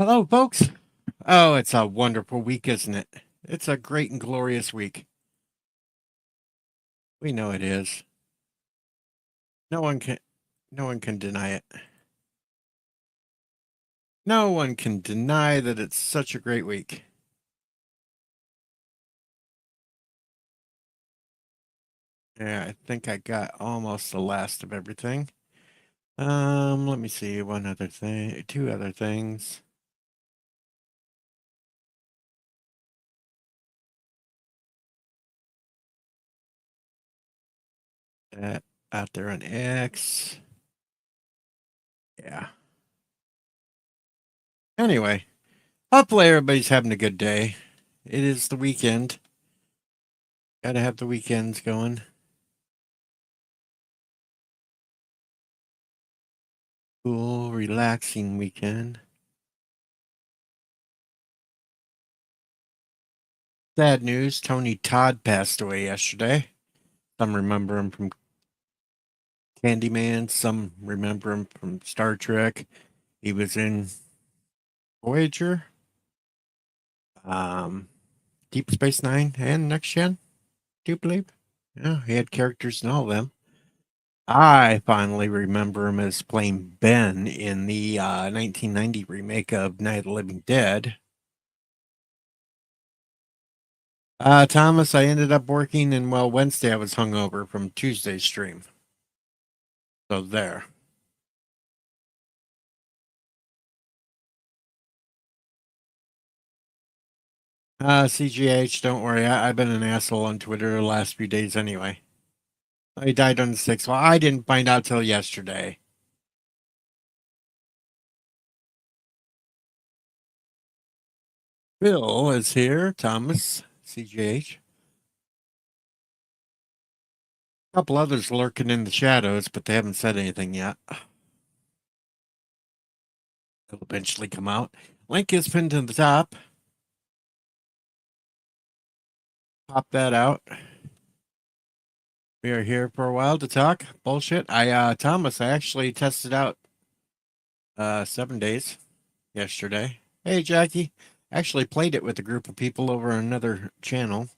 Hello, folks. Oh, it's a wonderful week, isn't it? It's a great and glorious week. We know it is. No one can no one can deny it. No one can deny that it's such a great week. Yeah, I think I got almost the last of everything. Let me see, one other thing, two other things. That out there on X. Yeah. Anyway, hopefully everybody's having a good day. It is the weekend. Gotta have the weekends going. Cool, relaxing weekend. Sad news, Tony Todd passed away yesterday. Some remember him from Candyman, some remember him from Star Trek. He was in Voyager, um, Deep Space Nine, and Next Gen, do you believe? Yeah, he had characters in all of them. I finally remember him as playing Ben in the 1990 remake of Night of the Living Dead. Thomas, I ended up working, and well, Wednesday I was hungover from Tuesday's stream. So there. CGH, don't worry. I've been an asshole on Twitter the last few days anyway. He died on the 6th. Well, I didn't find out till yesterday. Bill is here. Thomas, CGH. A couple others lurking in the shadows, but they haven't said anything yet. They'll eventually come out. Link is pinned to the top. Pop that out. We are here for a while to talk bullshit. Thomas, I actually tested out 7 days yesterday. Hey, Jackie. Actually played it with a group of people over another channel.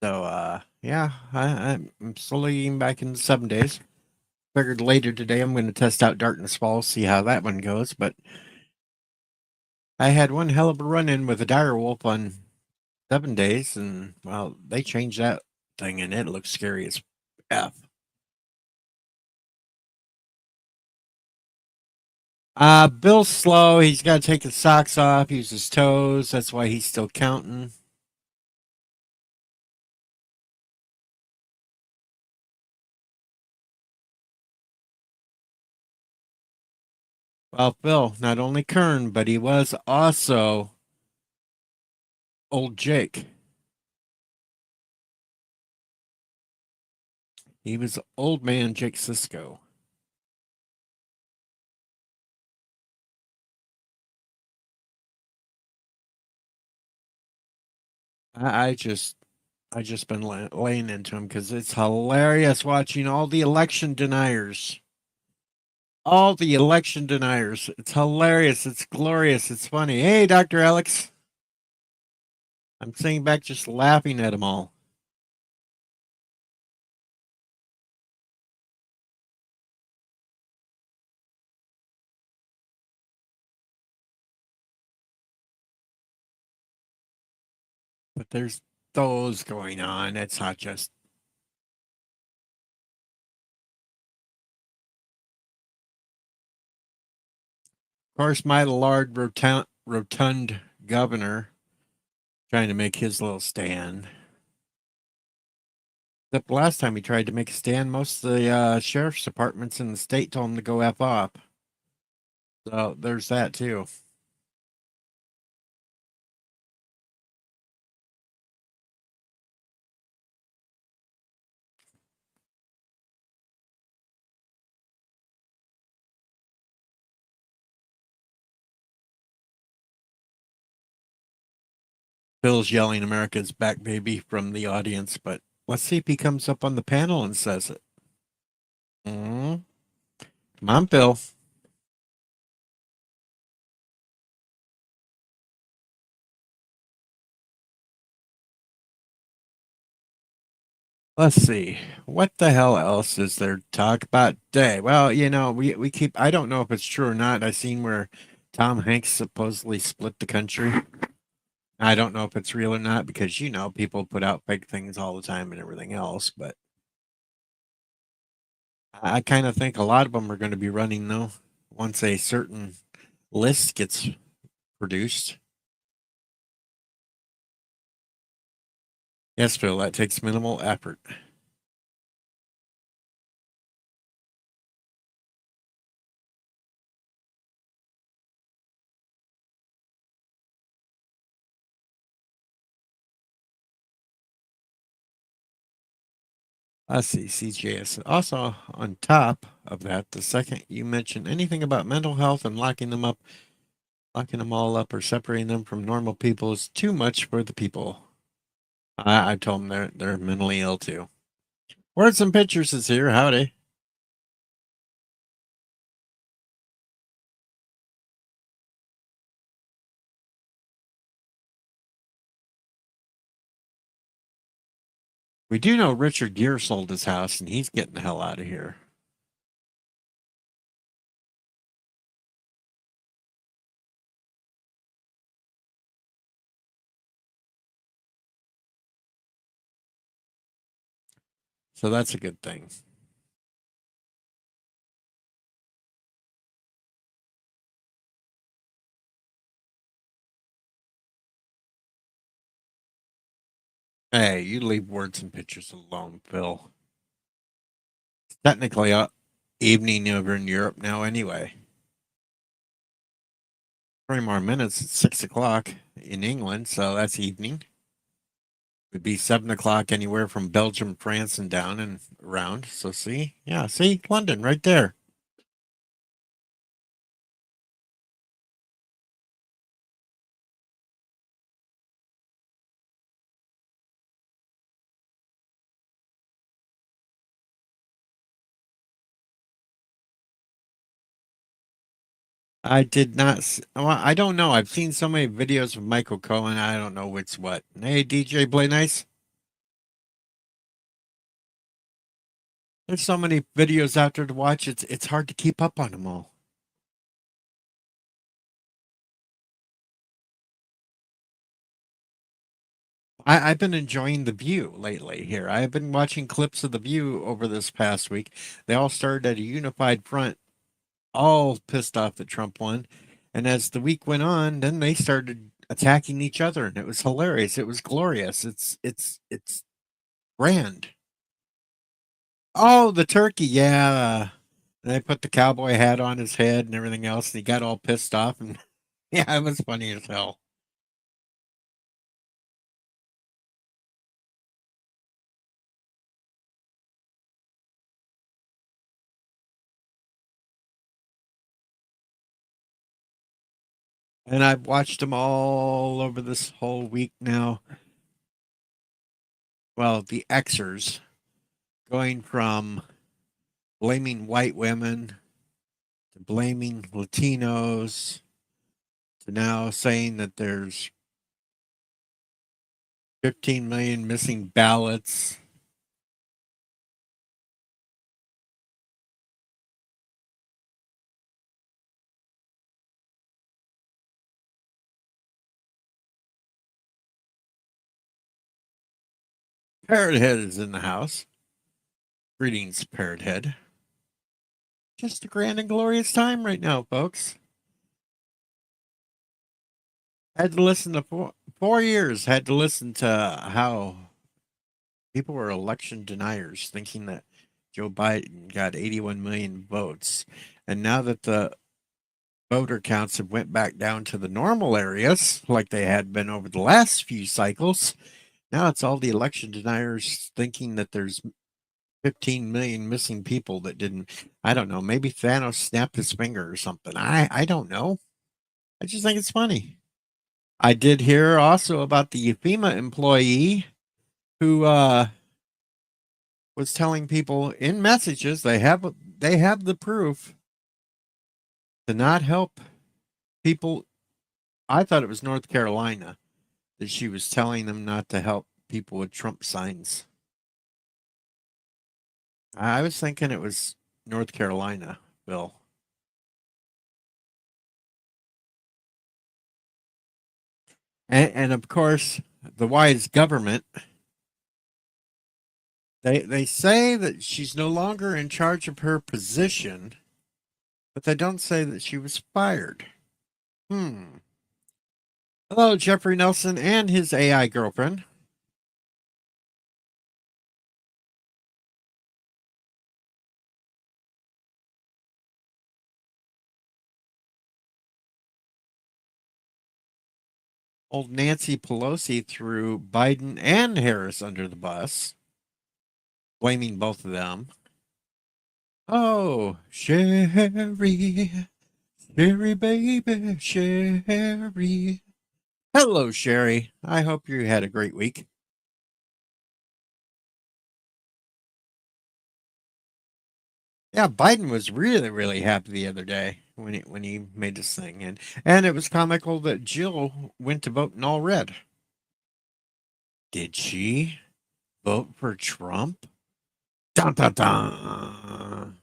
So, yeah, I'm slowly getting back into 7 days. Figured later today I'm going to test out Darkness Falls, see how that one goes. But I had one hell of a run in with a dire wolf on 7 days, and well, they changed that thing, and it looks scary as f. Bill's slow. He's got to take his socks off, use his toes. That's why he's still counting. Well, Phil, not only Kern, but he was also old Jake. He was old man Jake Sisko. I, I just I just been laying into him because it's hilarious watching all the election deniers. All the election deniers. It's hilarious. It's glorious. It's funny. Hey, Dr. Alex. I'm sitting back just laughing at them all. But there's those going on. It's not just. Of course, my Lord rotund governor trying to make his little stand. Except last time he tried to make a stand, most of the sheriff's departments in the state told him to go F off. So there's that too. Bill's yelling America's back, baby, from the audience, but let's see if he comes up on the panel and says it. Mm-hmm. Come on, Bill. Let's see. What the hell else is there to talk about today? Well, we keep, I don't know if it's true or not. I seen where Tom Hanks supposedly split the country. I don't know if it's real or not because people put out fake things all the time and everything else, but I kind of think a lot of them are going to be running though once a certain list gets produced. Yes, Phil, that takes minimal effort. Let's see, CJS. Also, on top of that, the second you mention anything about mental health and locking them all up or separating them from normal people is too much for the people. I told them they're mentally ill too. Words and pictures is here. Howdy. We do know Richard Gere sold his house and he's getting the hell out of here. So that's a good thing. Hey, you leave words and pictures alone, Phil. It's technically evening over in Europe now anyway. 20 more minutes, it's 6 o'clock in England, so that's evening. Would be 7 o'clock anywhere from Belgium, France, and down and around. So see, yeah, see, London right there. I did not. Well, I don't know. I've seen so many videos of Michael Cohen. I don't know which what. Hey, DJ, play nice. There's so many videos out there to watch. It's hard to keep up on them all. I've been enjoying The View lately here. I've been watching clips of The View over this past week. They all started at a unified front, all pissed off that Trump won. And as the week went on, then they started attacking each other, and it was hilarious. It was glorious. It's grand. Oh, the turkey, yeah. And they put the cowboy hat on his head and everything else, and he got all pissed off. And yeah, it was funny as hell. And I've watched them all over this whole week now. Well, the Xers going from blaming white women to blaming Latinos to now saying that there's 15 million missing ballots. Parrot Head is in the house. Greetings, Parrot Head. Just a grand and glorious time right now, folks. Had to listen to 4 years, had to listen to how people were election deniers, thinking that Joe Biden got 81 million votes. And now that the voter counts have went back down to the normal areas, like they had been over the last few cycles, now it's all the election deniers thinking that there's 15 million missing people that didn't. I don't know. Maybe Thanos snapped his finger or something. I don't know. I just think it's funny. I did hear also about the FEMA employee who was telling people in messages they have the proof to not help people. I thought it was North Carolina that she was telling them not to help people with Trump signs. I was thinking it was North Carolina, Bill. And of course, the wise government, they say that she's no longer in charge of her position, but they don't say that she was fired. Hmm. Hello, Jeffrey Nelson and his AI girlfriend. Old Nancy Pelosi threw Biden and Harris under the bus, blaming both of them. Oh, Sherry, Sherry baby, Sherry. Hello, Sherry. I hope you had a great week. Yeah, Biden was really, really happy the other day when he made this thing, and it was comical that Jill went to vote in all red. Did she vote for Trump? Dun, dun, dun.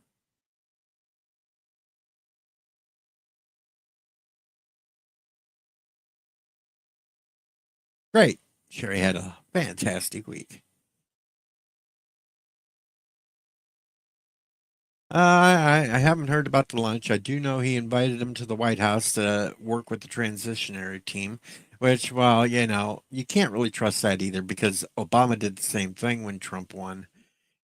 Great. Sherry had a fantastic week. I haven't heard about the lunch. I do know he invited him to the White House to work with the transitionary team, which, well, you can't really trust that either because Obama did the same thing when Trump won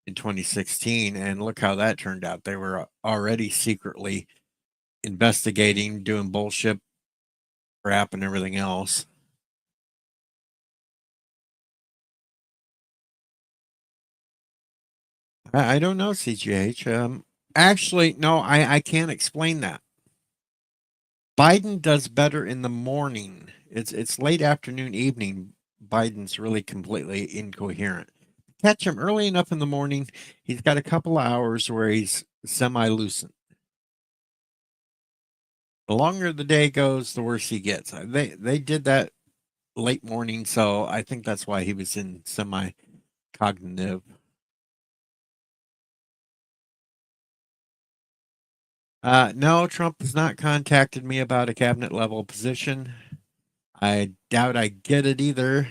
in 2016, and look how that turned out. They were already secretly investigating, doing bullshit crap, and everything else. I don't know, CGH. Actually, no, I can't explain that. Biden does better in the morning. It's late afternoon, evening. Biden's really completely incoherent. Catch him early enough in the morning. He's got a couple of hours where he's semi-lucid. The longer the day goes, the worse he gets. They did that late morning, so I think that's why he was in semi-cognitive. No, Trump has not contacted me about a cabinet level position. I doubt I get it either.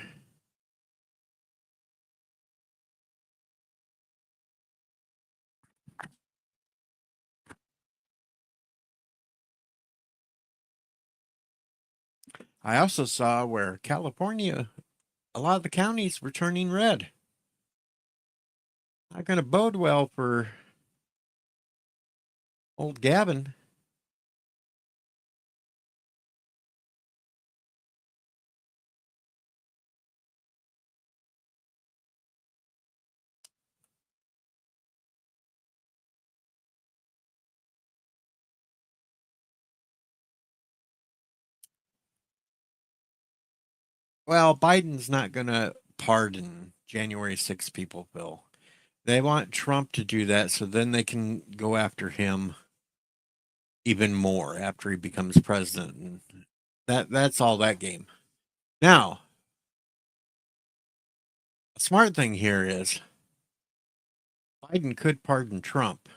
I also saw where California, a lot of the counties were turning red. Not going to bode well for old Gavin. Well, Biden's not going to pardon January 6 people, Phil. They want Trump to do that so then they can go after him even more after he becomes president. And that's all that game. Now, the smart thing here is Biden could pardon Trump.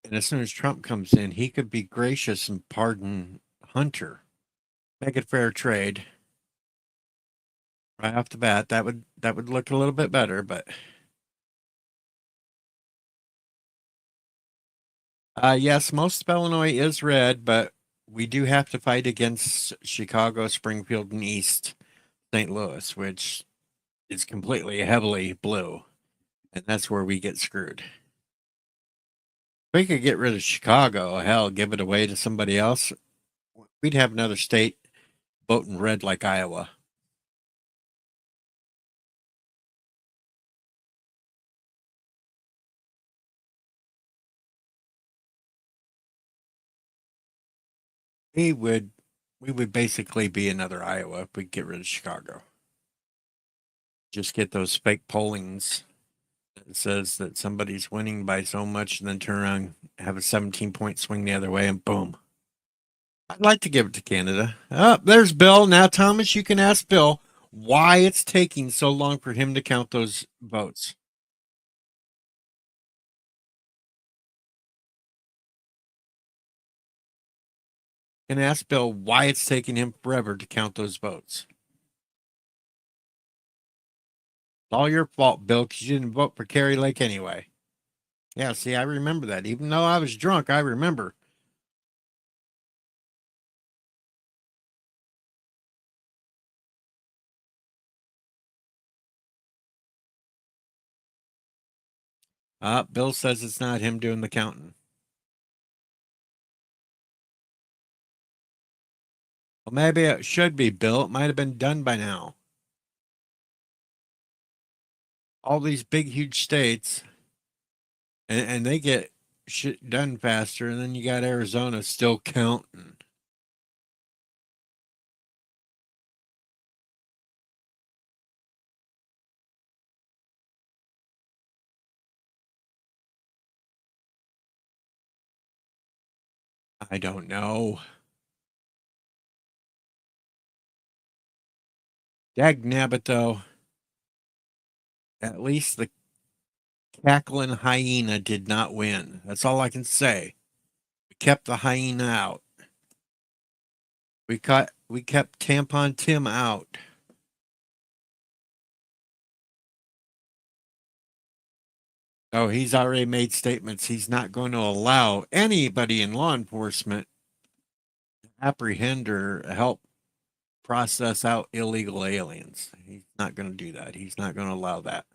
And as soon as Trump comes in, he could be gracious and pardon Hunter. Make it fair trade right off the bat. That would look a little bit better, but yes, most of Illinois is red, but we do have to fight against Chicago, Springfield, and East St. Louis, which is completely heavily blue, and that's where we get screwed. We could get rid of Chicago, hell, give it away to somebody else. We'd have another state voting red like Iowa. We would we would basically be another Iowa if we get rid of Chicago. Just get those fake pollings that says that somebody's winning by so much and then turn around, have a 17-point swing the other way, and boom. I'd like to give it to Canada. Oh, there's Bill. Now, Thomas, you can ask Bill why it's taking so long for him to count those votes. And ask Bill why it's taking him forever to count those votes. It's all your fault, Bill, because you didn't vote for Carrie Lake anyway. Yeah, see, I remember that. Even though I was drunk, I remember. Bill says it's not him doing the counting. Well, maybe it should be, Bill. It might have been done by now. All these big, huge states, and they get shit done faster, and then you got Arizona still counting. I don't know. Dag nabbit, though. At least the cackling hyena did not win. That's all I can say. We kept the hyena out. We kept Tampon Tim out. Oh, he's already made statements. He's not going to allow anybody in law enforcement to apprehend or help process out illegal aliens. He's not going to do that. He's not going to allow that.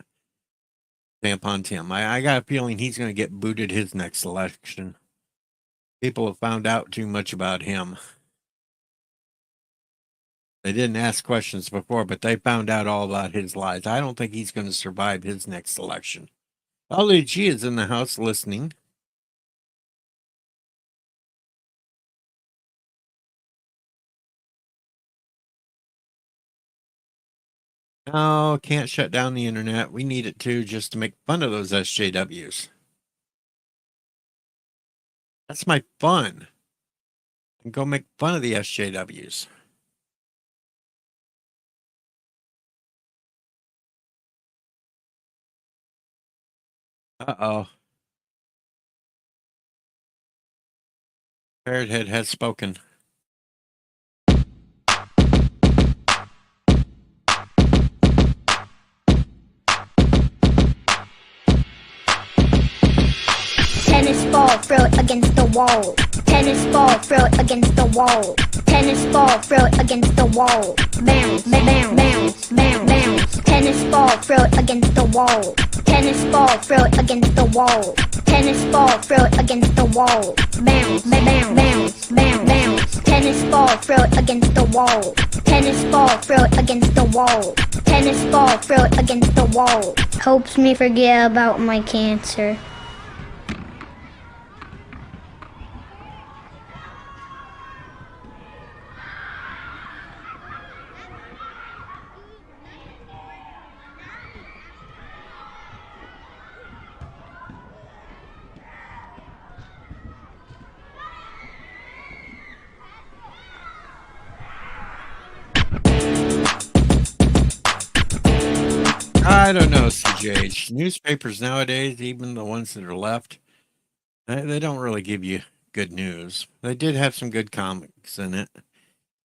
Tampon Tim. I got a feeling he's going to get booted his next election. People have found out too much about him. They didn't ask questions before, but they found out all about his lies. I don't think he's going to survive his next election. LG is in the house listening. No, can't shut down the internet. We need it too, just to make fun of those SJWs. That's my fun. And go make fun of the SJWs. Uh-oh. Parrothead has spoken. Tennis ball, throw it against the wall. Tennis ball, throw it against the wall. Tennis ball, throw it against the wall. Bounce, bounce, bounce, bounce, bounce. Tennis ball, throw it against the wall. Tennis ball, throw it against the wall. Tennis ball, throw it against the wall. Bounce, bounce, bounce, bounce, bounce. Tennis ball, throw it against the wall. Tennis ball, throw it against the wall. Tennis ball, throw it against the wall. Helps me forget about my cancer. I don't know, CJH. Newspapers nowadays, even the ones that are left, they don't really give you good news. They did have some good comics in it.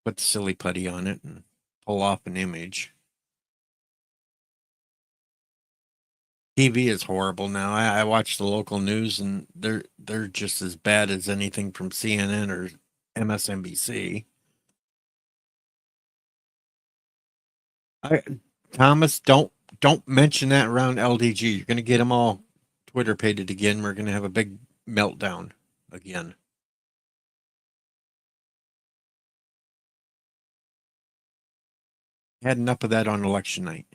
Put the silly putty on it and pull off an image. TV is horrible now. I watch the local news and they're just as bad as anything from CNN or MSNBC. I, Thomas, don't mention that around LDG. You're going to get them all Twitter pated again. We're going to have a big meltdown again. Had enough of that on election night.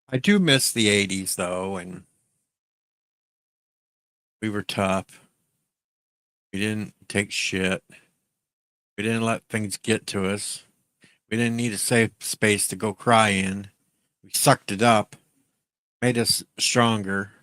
I do miss the 80s though, and we were tough. We didn't take shit. We didn't let things get to us. We didn't need a safe space to go cry in. We sucked it up, made us stronger.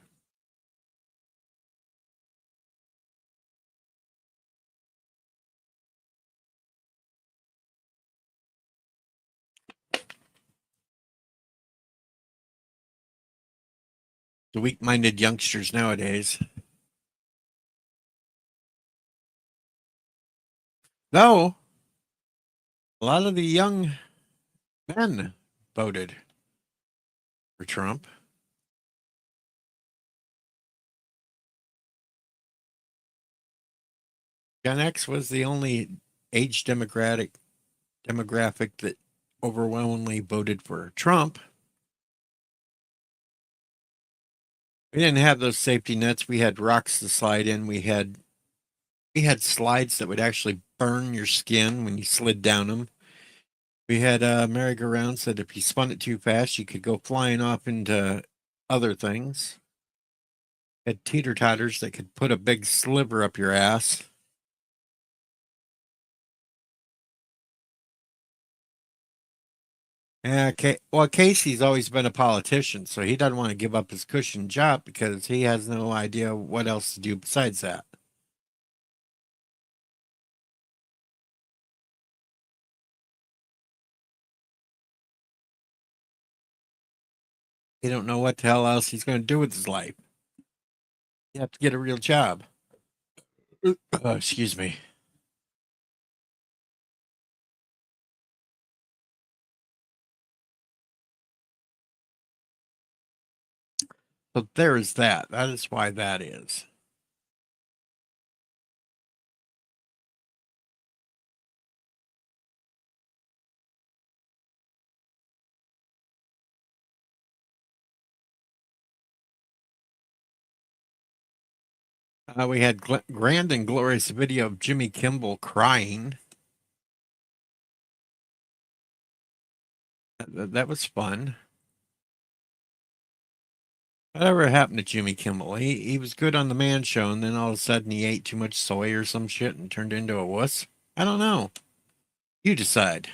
The weak-minded youngsters nowadays. Though, a lot of the young men voted for Trump. Gen X was the only age demographic that overwhelmingly voted for Trump. We didn't have those safety nets. We had rocks to slide in. We had slides that would actually burn your skin when you slid down them. We had merry-go-rounds that if you spun it too fast, you could go flying off into other things. Had teeter-totters that could put a big sliver up your ass. Yeah, well, Casey's always been a politician, so he doesn't want to give up his cushion job because he has no idea what else to do besides that. He don't know what the hell else he's going to do with his life. You have to get a real job. Excuse me. So there is that. That is why that is. We had grand and glorious video of Jimmy Kimmel crying. That was fun. Whatever happened to Jimmy Kimmel? He was good on the Man Show, and then all of a sudden he ate too much soy or some shit and turned into a wuss. I don't know. You decide.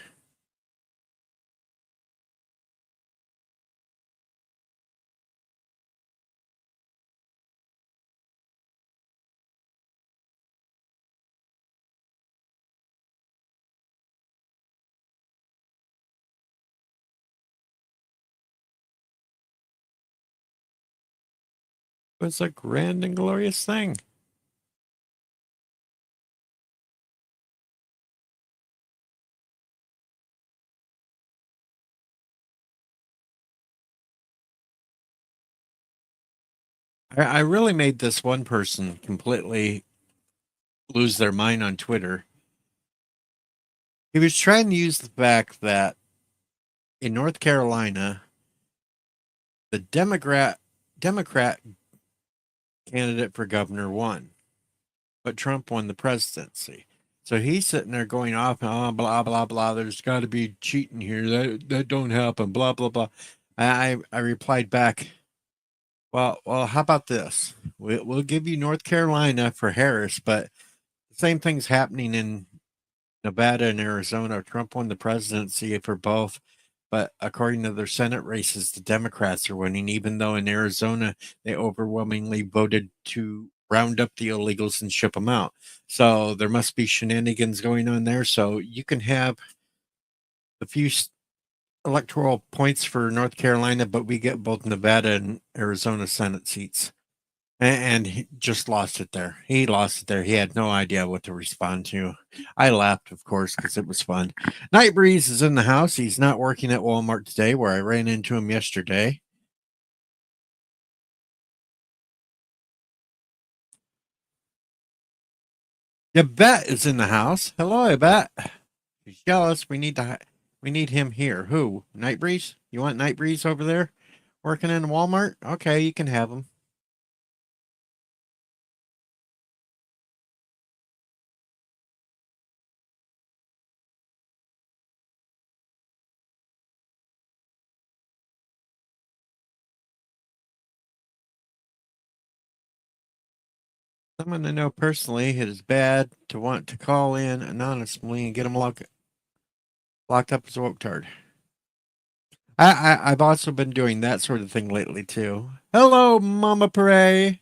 It was a grand and glorious thing. I really made this one person completely lose their mind on Twitter. He was trying to use the fact that in North Carolina, the Democrat candidate for governor won, but Trump won the presidency. So he's sitting there going off, oh, blah blah blah. There's got to be cheating here. That don't happen. Blah blah blah. I replied back. Well. How about this? We'll give you North Carolina for Harris, but the same thing's happening in Nevada and Arizona. Trump won the presidency for both, but according to their Senate races, the Democrats are winning, even though in Arizona they overwhelmingly voted to round up the illegals and ship them out. So there must be shenanigans going on there. So you can have a few electoral points for North Carolina, but we get both Nevada and Arizona Senate seats. And he just lost it there. He lost it there. He had no idea what to respond to. I laughed, of course, because it was fun. Night Breeze is in the house. He's not working at Walmart today, where I ran into him yesterday. Yvette is in the house. Hello, Yvette. She's jealous. We need him here. Who? Night Breeze? You want Night Breeze over there working in Walmart? Okay, you can have him. Someone I know personally, it is bad to want to call in anonymously and get him locked up as a woke tard. I've also been doing that sort of thing lately too. Hello, Mama Pray.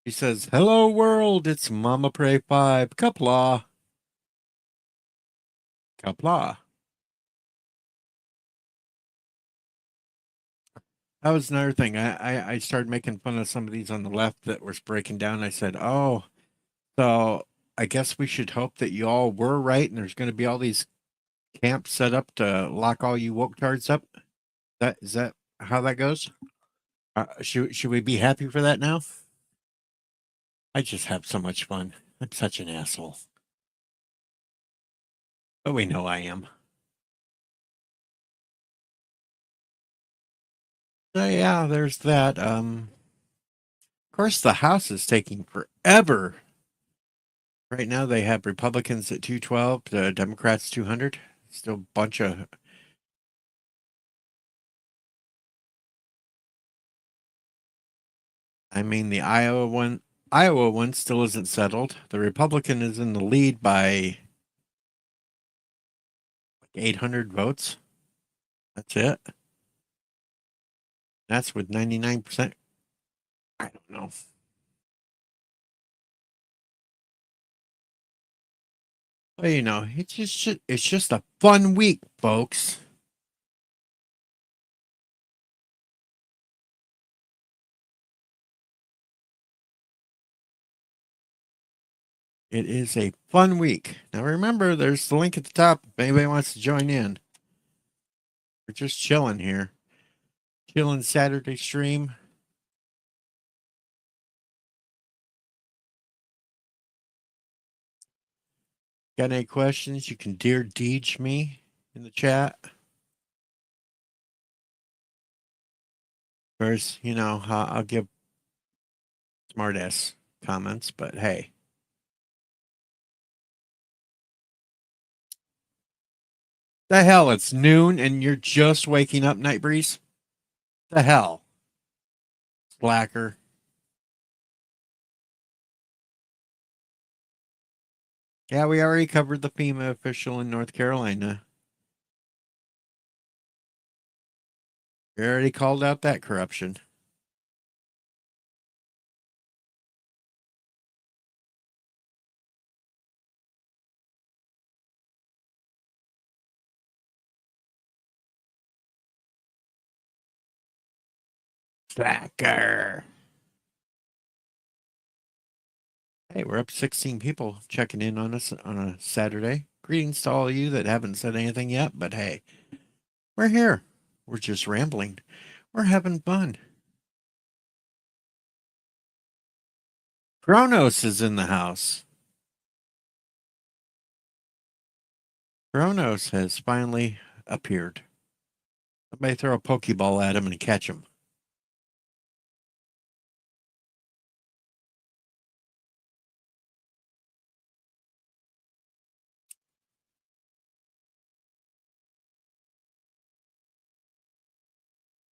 She says, "Hello, world. It's Mama Pray 5. Kapla. Kapla." That was another thing. I started making fun of some of these on the left that was breaking down. I said, "Oh, so I guess we should hope that you all were right, and there's going to be all these camps set up to lock all you woke tards up." That how that goes? Should we be happy for that now? I just have so much fun. I'm such an asshole, but we know I am. So yeah, there's that. Of course, the House is taking forever. Right now, they have Republicans at 212, the Democrats 200. Still a bunch of. I mean, the Iowa one still isn't settled. The Republican is in the lead by 800 votes. That's it. That's with 99%. I don't know. Well, it's just a fun week, folks. It is a fun week. Now remember, there's the link at the top if anybody wants to join in. We're just chilling here. Chilling Saturday stream. Got any questions? You can Dear Deej me in the chat. Of course, I'll give smartass comments, but hey. The hell, it's noon and you're just waking up, Night Breeze? The hell? Slacker. Yeah, we already covered the FEMA official in North Carolina. We already called out that corruption. Slacker. Hey, we're up 16 people checking in on us on a Saturday. Greetings to all of you that haven't said anything yet, but hey, we're here. We're just rambling. We're having fun. Kronos is in the house. Kronos has finally appeared. Somebody throw a Pokeball at him and catch him.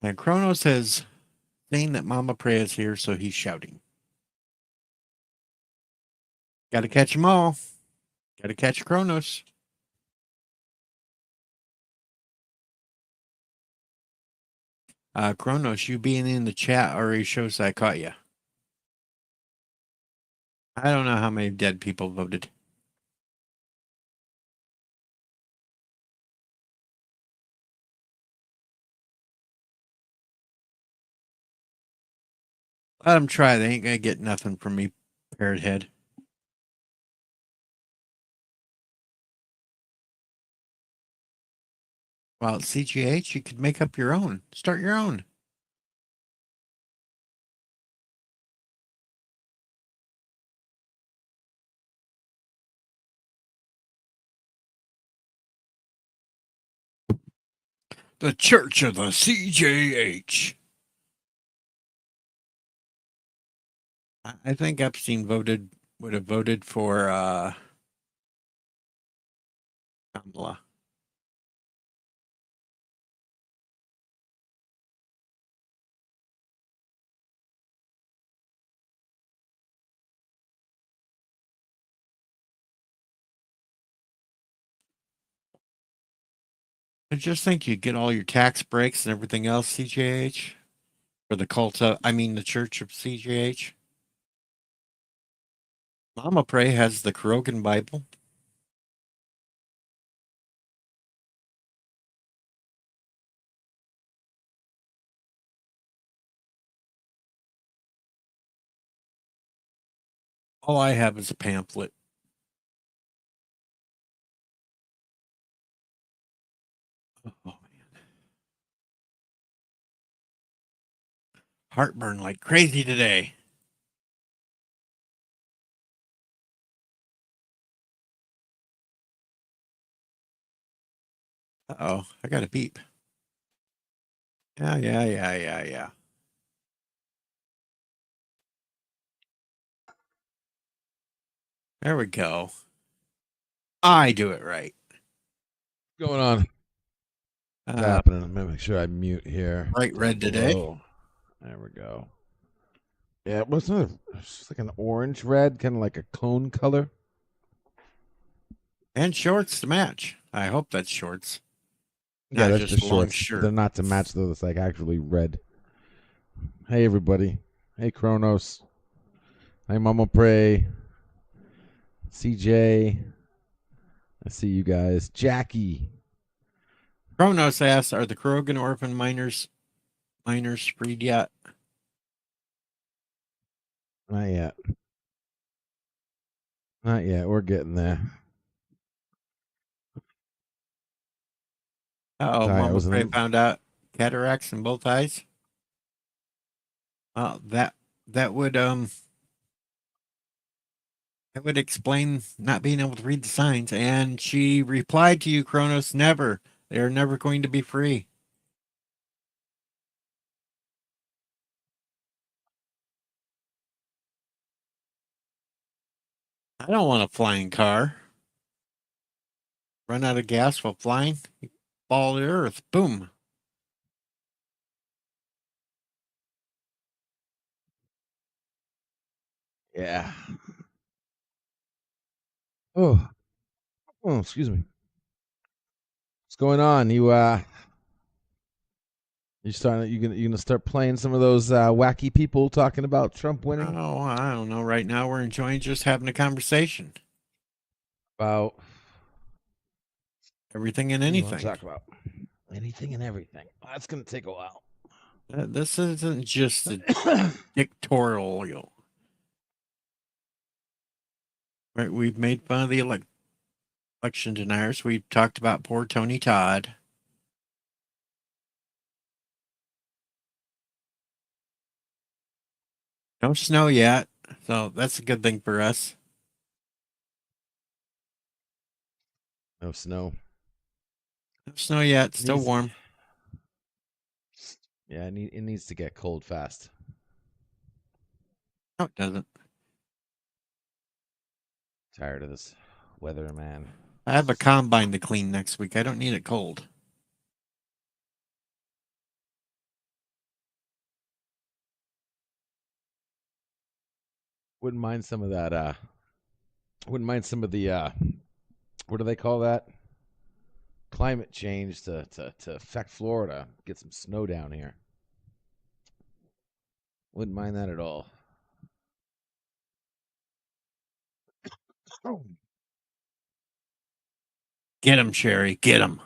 And Kronos has seen that Mama Prey is here, so he's shouting. Got to catch them all. Got to catch Kronos. Kronos, you being in the chat already shows I caught you. I don't know how many dead people voted. Let them try. They ain't gonna get nothing from me, parrot head. Well, CGH, you could make up your own. Start your own. The Church of the CJH. I think Epstein would have voted for Kamala. I just think you get all your tax breaks and everything else, CJH, for the the Church of CJH. Mama Pray has the Krogan Bible. All I have is a pamphlet. Oh, man. Heartburn like crazy today. Uh-oh, I got a beep. Yeah. There we go. I do it right. What's going on? What's Uh, happening? Let me make sure I mute here. bright Down red today. below. There we go. Yeah, what's it? It's like an orange red, kind of like a cone color. And shorts to match. I hope that's shorts. Yeah, Not that's just the a long shorts. shirt. They're not to match though. It's like actually red. Hey everybody. Hey Kronos. Hey Mama Pray. CJ. I see you guys. Jackie. Kronos asks, are the Krogan orphan miners freed yet? Not yet. Not yet. We're getting there. Oh, Sorry, I Mama was Prey in found out cataracts in both eyes. Well, that would that would explain not being able to read the signs. And she replied to you, Kronos, never. They are never going to be free. I don't want a flying car. Run out of gas while flying, fall to earth. Boom. Yeah. Oh. Oh, excuse me. What's going on? You gonna start playing some of those wacky people talking about Trump winning? Oh, I don't know. Right now, we're enjoying just having a conversation. About Everything and what do you want to anything. talk about? Anything and everything. Well, that's gonna take a while. This isn't just a dictatorial. Right? We've made fun of the election deniers. We've talked about poor Tony Todd. No snow yet, so that's a good thing for us. No snow. No snow yet, still Needs, warm. yeah, it needs to get cold fast. No, it doesn't. Tired of this weather, man. I have a combine to clean next week. I don't need it cold. Wouldn't mind some of that. Wouldn't mind some of the what do they call that? Climate change to affect Florida. Get some snow down here. Wouldn't mind that at all. Oh. Get him, Sherry. Get him.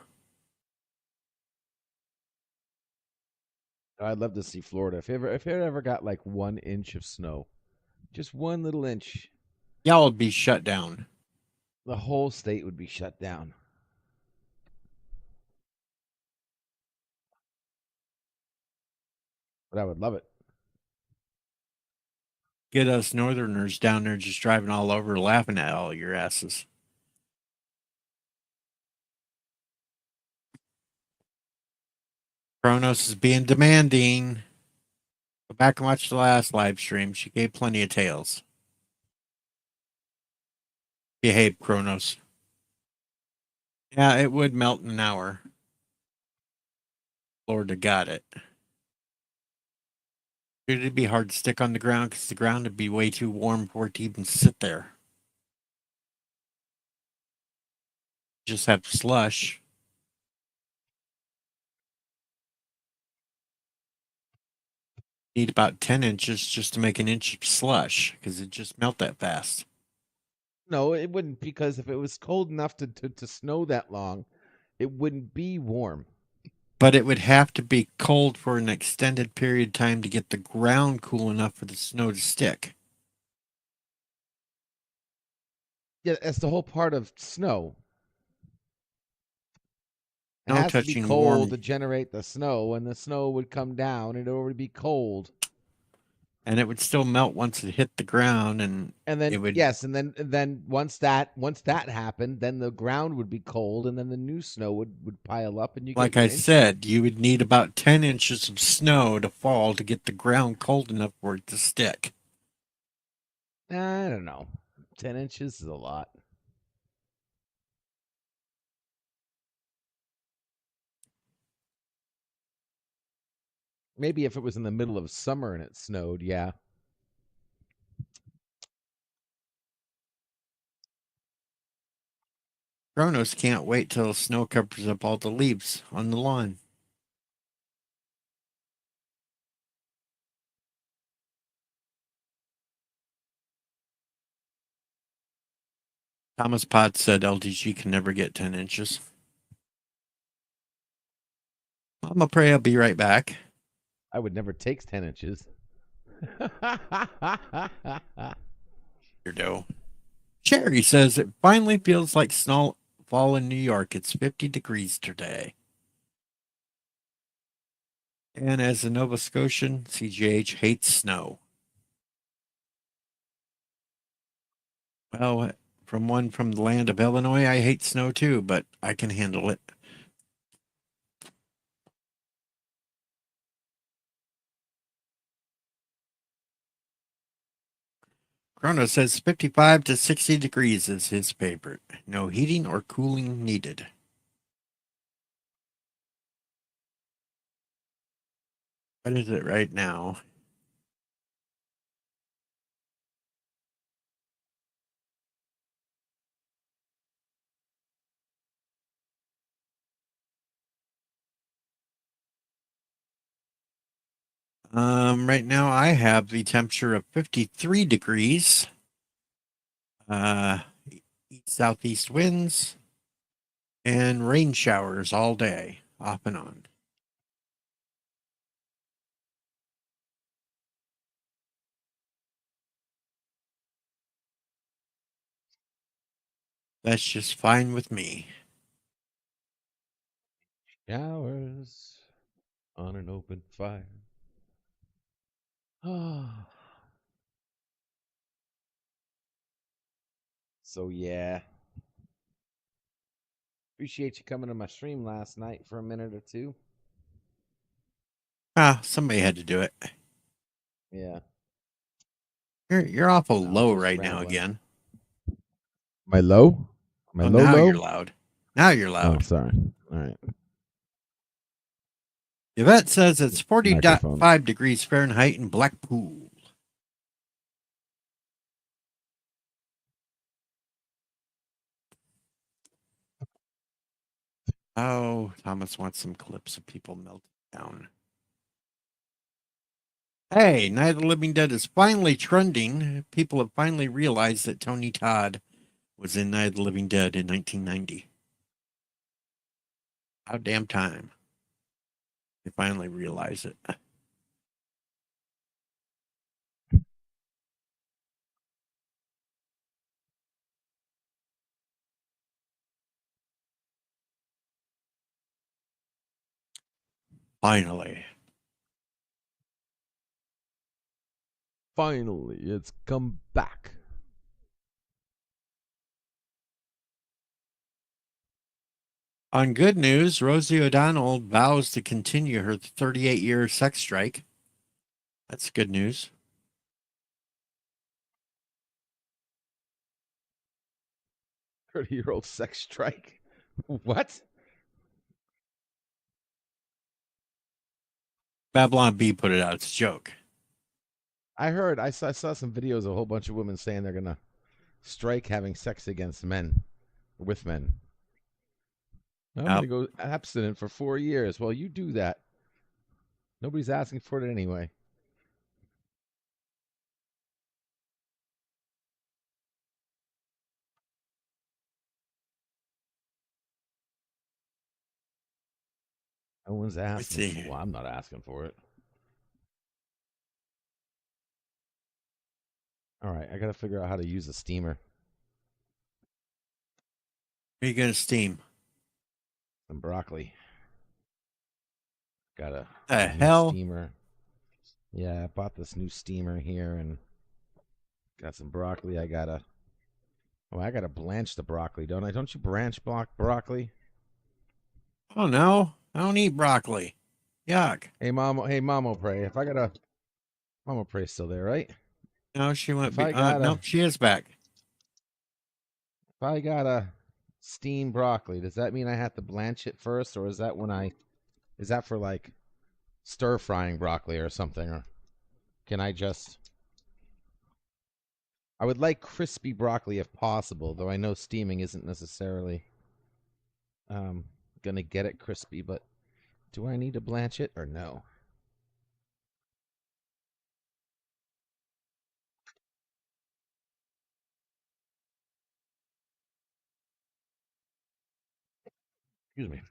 I'd love to see Florida. If it ever got like 1 inch of snow, just one little inch, Y'all would be shut down. the whole state would be shut down. But I would love it. Get us northerners down there just driving all over laughing at all your asses. Kronos is being demanding. Go back and watch the last live stream. She gave plenty of tales. Behave, Kronos. Yeah, it would melt in an hour. Florida got it. It'd be hard to stick on the ground because the ground would be way too warm for it to even sit there. Just have slush. Need about 10 inches just to make an inch of slush because it just melt that fast. No, it wouldn't, because if it was cold enough to snow that long, it wouldn't be warm. But it would have to be cold for an extended period of time to get the ground cool enough for the snow to stick. Yeah, that's the whole part of snow. It No has to be touching cold warm, to generate the snow, and the snow would come down, and it would already be cold. and it would still melt once it hit the ground, and And it then would, yes, and then once that happened, then the ground would be cold, and then the new snow would pile up, and you get like your I inches. said, you would need about 10 inches of snow to fall to get the ground cold enough for it to stick. I don't know. 10 inches is a lot. Maybe if it was in the middle of summer and it snowed, yeah. Kronos can't wait till snow covers up all the leaves on the lawn. Thomas Potts said LDG can never get 10 inches. I'm going to pray I'll be right back. I would never take 10 inches. Weirdo. Sherry says it finally feels like snowfall in New York. It's 50 degrees today. And as a Nova Scotian, CGH hates snow. Well, from one from the land of Illinois, I hate snow too, but I can handle it. Chrono says 55 to 60 degrees is his favorite. No heating or cooling needed. What is it right now? Right now I have the temperature of 53 degrees. Uh, Southeast winds and rain showers all day, off and on. That's just fine with me. Showers on an open fire. So yeah. Appreciate you coming to my stream last night for a minute or two. Somebody had to do it. Yeah. You're awful I was low just right now rambling. again. Am I low? Am I Oh, low now low? you're loud. Now you're Oh, loud. sorry. All right. Yvette says it's Microphone. 45 degrees Fahrenheit in Blackpool. Oh, Thomas wants some clips of people melting down. Hey, Night of the Living Dead is finally trending. People have finally realized that Tony Todd was in Night of the Living Dead in 1990. How damn time. They finally realize it. Finally. Finally, it's come back. On good news, Rosie O'Donnell vows to continue her 38-year sex strike. That's good news. 30-year-old sex strike. What? Babylon B put it out. It's a joke. I saw some videos of a whole bunch of women saying they're gonna strike having sex against men, with men. I'm Yep. gonna go abstinent for 4 years. Well, you do that. Nobody's asking for it anyway. No one's asking. see. Well, I'm not asking for it. All right, I gotta figure out how to use a steamer. Are you going to steam? Some broccoli. Got a The new hell? steamer. Yeah, I bought this new steamer here and got some broccoli. I gotta blanch the broccoli, don't I? Don't you blanch broccoli? Oh, no. I don't eat broccoli. Yuck. Hey, Mama Pray. If I gotta, Mama Pray's still there, right? No, she went. If I gotta, Nope, she is back. if I gotta steam broccoli, does that mean I have to blanch it first, or is that for like stir frying broccoli or something, or can I just? I would like crispy broccoli if possible, though I know steaming isn't necessarily gonna get it crispy, but do I need to blanch it or no? Excuse me.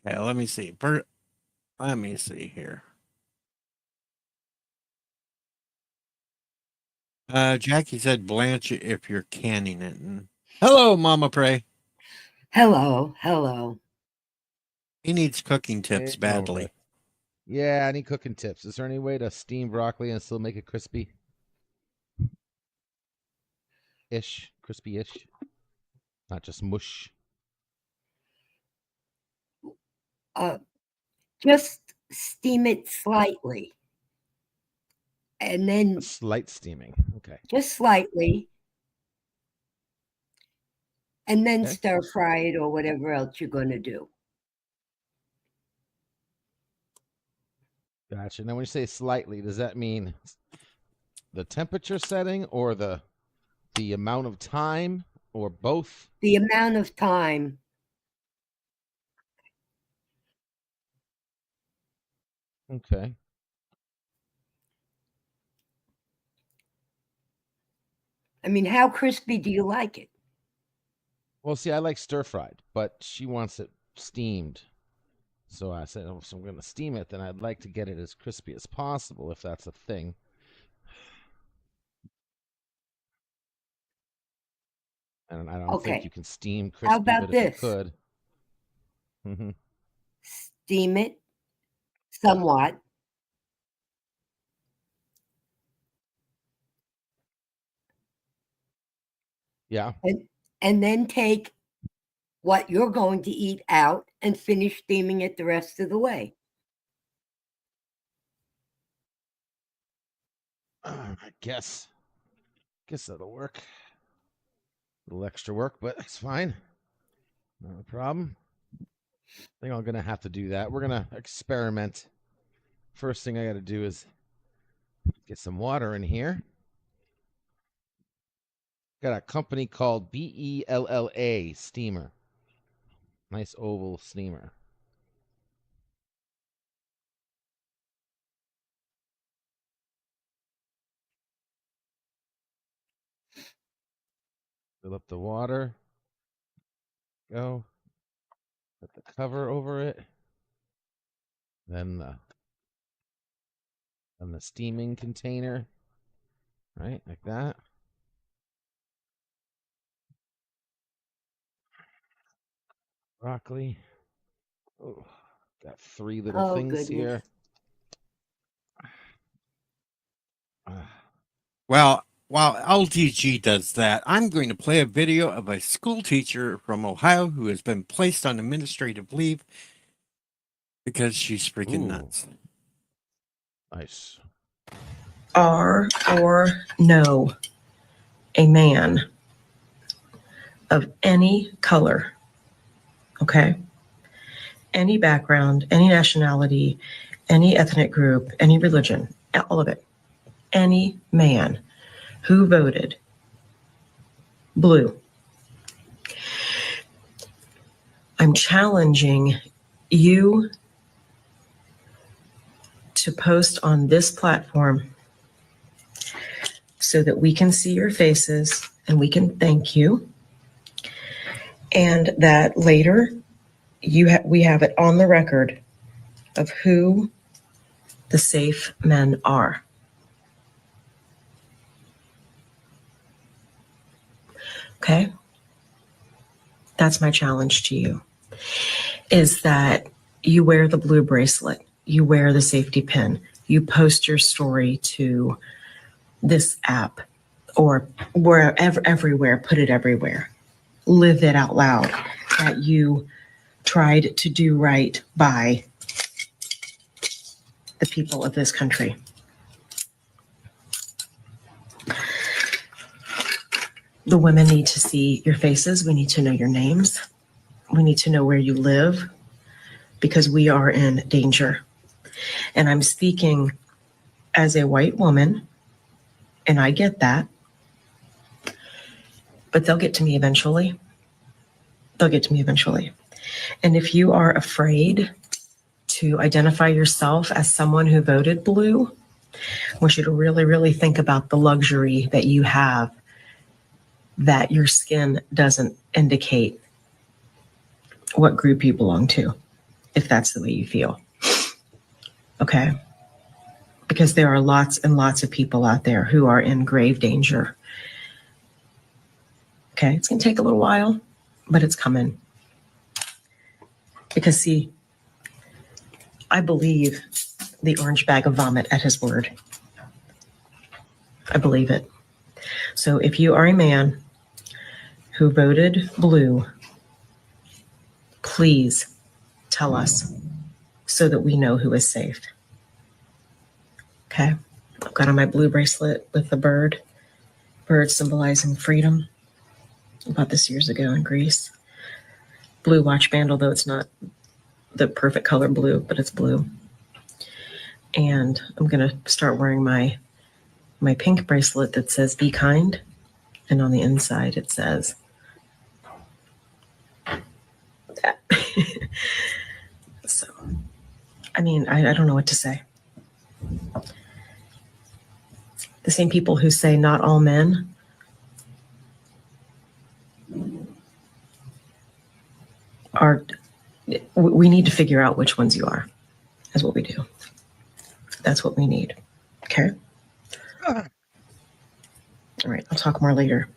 Okay, let me see. Let me see here. Jackie said blanch it if you're canning it. Hello, Mama Pray. Hello, hello. He needs cooking tips Hey, Mama badly. Pray. Yeah, I need cooking tips. Is there any way to steam broccoli and still make it crispy? Crispy-ish, not just mush. Just steam it slightly. And then A slight steaming. Okay. just slightly. And then Okay. stir fry it or whatever else you're going to do. Gotcha. Now, when you say slightly, does that mean the temperature setting or the amount of time or both? The amount of time. Okay. I mean, how crispy do you like it? Well, see, I like stir fried, but she wants it steamed. So I said, oh, so I'm going to steam it, then I'd like to get it as crispy as possible, if that's a thing. And I don't think Okay. you can steam crispy, How about but if this? you could. Mm-hmm. Steam it somewhat. Yeah. And then take what you're going to eat out and finish steaming it the rest of the way. I guess that'll work. A little extra work, but it's fine. Not a problem. I think I'm going to have to do that. We're going to experiment. First thing I got to do is get some water in here. Got a company called Bella steamer. Nice oval steamer. Fill up the water. Go. Put the cover over it. Then the steaming container. Right, like that. Broccoli. Oh, got 3 little Oh, things goodness. here. Well, while LTG does that, I'm going to play a video of a school teacher from Ohio who has been placed on administrative leave because she's freaking Ooh. nuts. Nice. Are or know a man of any color, okay, any background, any nationality, any ethnic group, any religion, all of it, any man who voted blue. I'm challenging you to post on this platform so that we can see your faces and we can thank you. And that later we have it on the record of who the safe men are. Okay? That's my challenge to you, is that you wear the blue bracelet, you wear the safety pin, you post your story to this app or wherever, everywhere, put it everywhere. Live it out loud that you tried to do right by the people of this country. The women need to see your faces. We need to know your names. We need to know where you live because we are in danger. And I'm speaking as a white woman, and I get that. But they'll get to me eventually. They'll get to me eventually. And if you are afraid to identify yourself as someone who voted blue, I want you to really, really think about the luxury that you have, that your skin doesn't indicate what group you belong to, if that's the way you feel. Okay? Because there are lots and lots of people out there who are in grave danger. Okay? It's going to take a little while, but it's coming. Because, see, I believe the orange bag of vomit at his word. I believe it. So if you are a man who voted blue, please tell us so that we know who is safe. Okay? I've got on my blue bracelet with the bird symbolizing freedom. I bought this years ago in Greece. Blue watch band, although it's not the perfect color blue, but it's blue. And I'm going to start wearing my pink bracelet that says be kind. And on the inside it says that. So, I mean, I don't know what to say. The same people who say not all men are, we need to figure out which ones you are, is what we do. That's what we need. Okay? All right, I'll talk more later.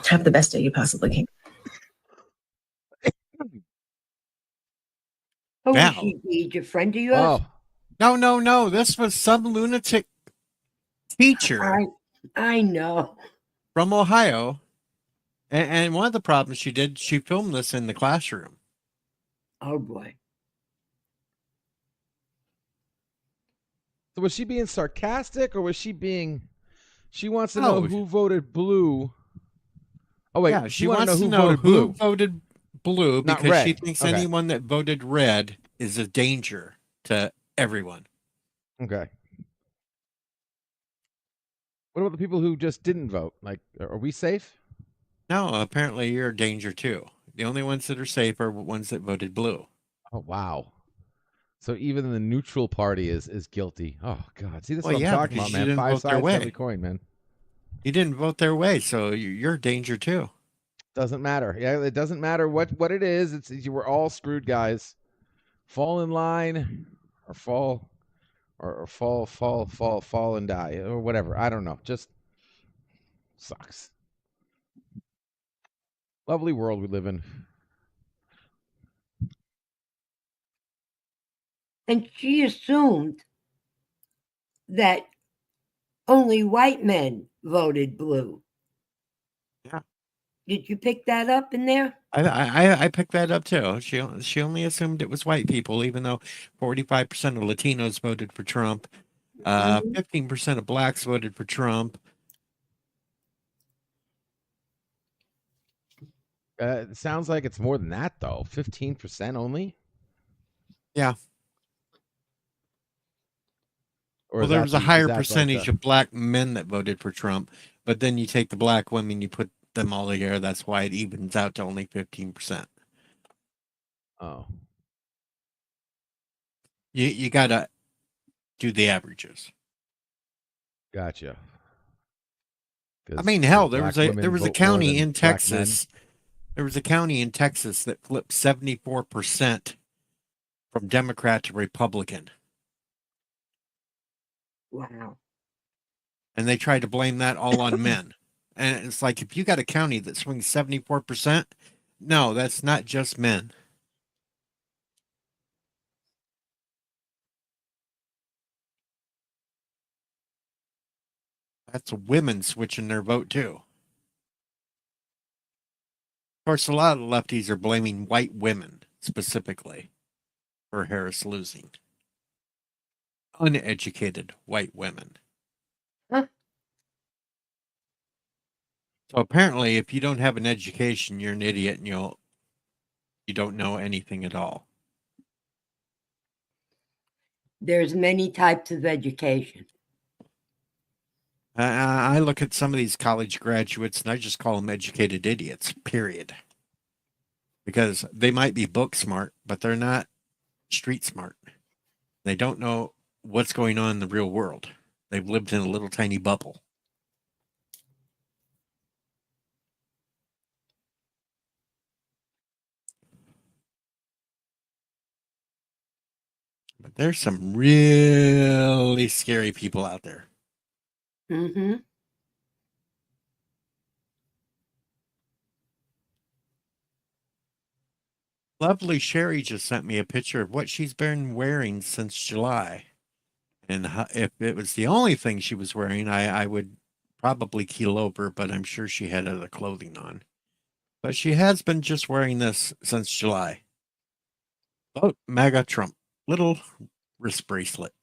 Have the best day you possibly can. Who Yeah. was she, Deej? A friend of yours? Oh, No. This was some lunatic teacher I know. from Ohio. And one of the problems she did, she filmed this in the classroom. Oh boy. so was she being sarcastic or was she being? She wants to know who voted blue. Oh wait, Yeah, she wants wants to know who voted blue Not because she red. thinks Okay. anyone that voted red is a danger to everyone. Okay. What about the people who just didn't vote? Like, are we safe? No, apparently you're a danger too. The only ones that are safe are ones that voted blue. Oh wow. So even the neutral party is guilty. Oh God. See, this is Well, what I'm yeah, talking because about, you man. didn't 5 vote their sides to every way. coin, man. You didn't vote their way, so you're a danger too. Doesn't matter. Yeah, it doesn't matter what it is. It's you were all screwed, guys. Fall in line, or fall, or fall and die, or whatever. I don't know. Just sucks. Lovely world we live in. And she assumed that only white men voted blue. Yeah. Did you pick that up in there? I picked that up too. She only assumed it was white people, even though 45% of Latinos voted for Trump, 15% of blacks voted for Trump. It sounds like it's more than that, though. 15% only. Yeah. Or Well, is there that was a is higher that percentage of black men that voted for Trump, but then you take the black women, you put them all together. That's why it evens out to only 15%. Oh. You got to do the averages. Gotcha. I mean, hell, there black was a women vote more county than in black men. Texas. There was a county in Texas that flipped 74% from Democrat to Republican. Wow. And they tried to blame that all on men. And it's like, if you got a county that swings 74%, no, that's not just men. That's women switching their vote too. Of course, a lot of the lefties are blaming white women specifically for Harris losing. Uneducated white women. Huh. So apparently, if you don't have an education, you're an idiot and you don't know anything at all. There's many types of education. I look at some of these college graduates and I just call them educated idiots, period. Because they might be book smart, but they're not street smart. They don't know what's going on in the real world. They've lived in a little tiny bubble. But there's some really scary people out there. Mm-hmm. Lovely Sherry just sent me a picture of what she's been wearing since July. And if it was the only thing she was wearing, I would probably keel over, but I'm sure she had other clothing on. But she has been just wearing this since July. Oh, MAGA Trump. Little wrist bracelet.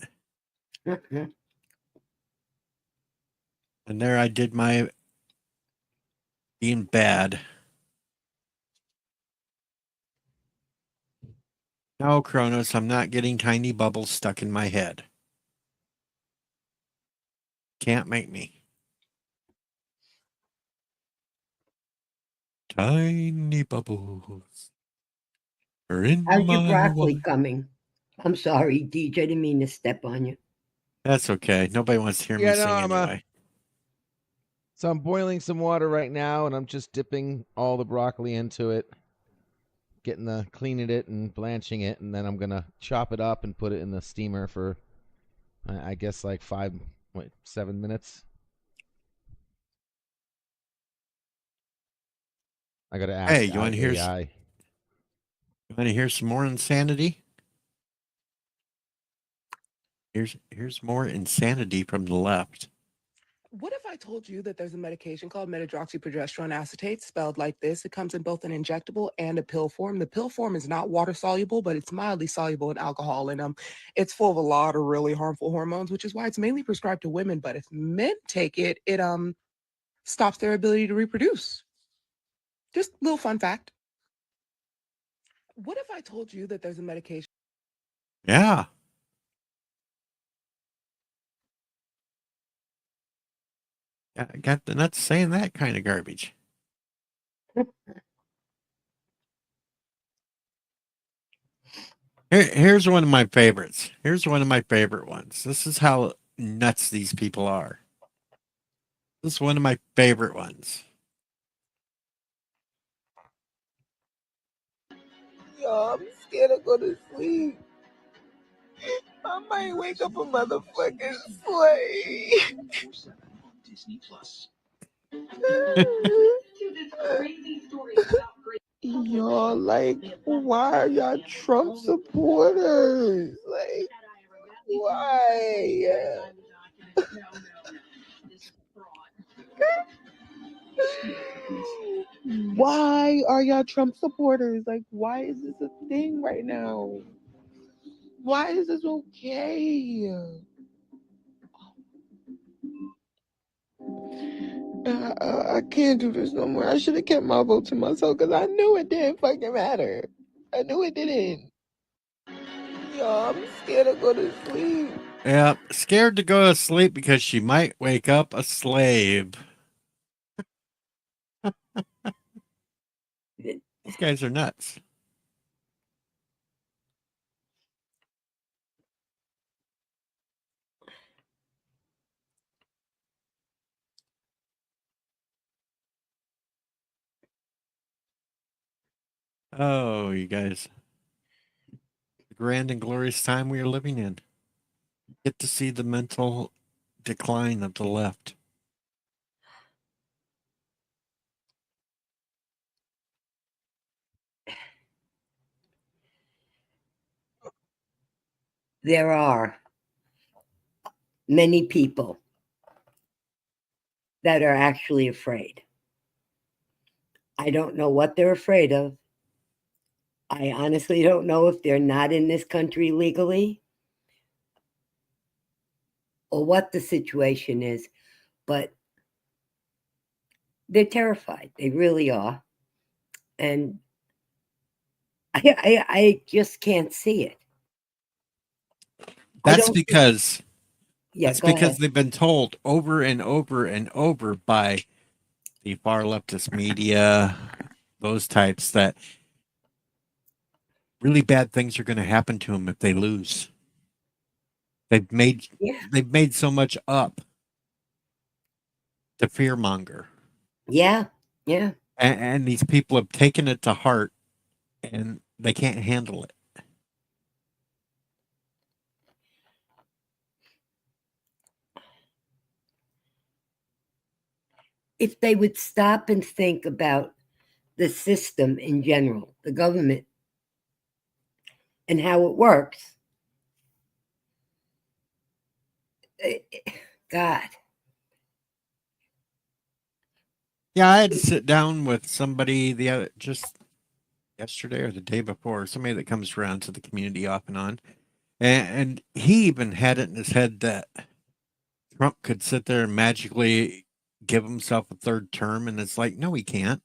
Mm-hmm. And there I did my being bad. No, Kronos, I'm not getting tiny bubbles stuck in my head. Can't make me. Tiny bubbles are in How's your my broccoli water. coming? I'm sorry, DJ, didn't mean to step on you. That's okay. Nobody wants to hear me Yeah, no, sing I'm anyway. So I'm boiling some water right now, and I'm just dipping all the broccoli into it, cleaning it and blanching it, and then I'm gonna chop it up and put it in the steamer for, I guess, like 7 minutes. I gotta ask Hey, you want to hear? AI. You want to hear some more insanity? Here's more insanity from the left. What if I told you that there's a medication called metadroxyprogesterone acetate, spelled like this? It comes in both an injectable and a pill form. The pill form is not water soluble, but it's mildly soluble in alcohol, and it's full of a lot of really harmful hormones, which is why it's mainly prescribed to women. But if men take it, it stops their ability to reproduce. Just a little fun fact. What if I told you that there's a medication? Yeah. Got the nuts saying that kind of garbage. Here's one of my favorites. Here's one of my favorite ones. This is how nuts these people are. This is one of my favorite ones. Yo, I'm scared to go to sleep. I might wake up a motherfucking slave. Y'all, like, why are y'all Trump supporters? Like, why? Why are y'all Trump supporters? Like, why is this a thing right now? Why is this okay? I can't do this no more. I should have kept my vote to myself because I knew it didn't fucking matter. I knew it didn't. Yo, I'm scared to go to sleep. Yeah, scared to go to sleep because she might wake up a slave. These guys are nuts. Oh, you guys. The grand and glorious time we are living in. Get to see the mental decline of the left. There are many people that are actually afraid. I don't know what they're afraid of. I honestly don't know if they're not in this country legally or what the situation is, but they're terrified. They really are. And I just can't see it. That's because Yeah, go ahead. they've been told over and over and over by the far leftist media, those types, that really bad things are going to happen to them if they lose. They've made so much up to fearmonger. Yeah. And these people have taken it to heart and they can't handle it. If they would stop and think about the system in general, the government, and how it works, God. Yeah, I had to sit down with somebody just yesterday or the day before, somebody that comes around to the community off and on. And he even had it in his head that Trump could sit there and magically give himself a third term. And it's like, no, he can't.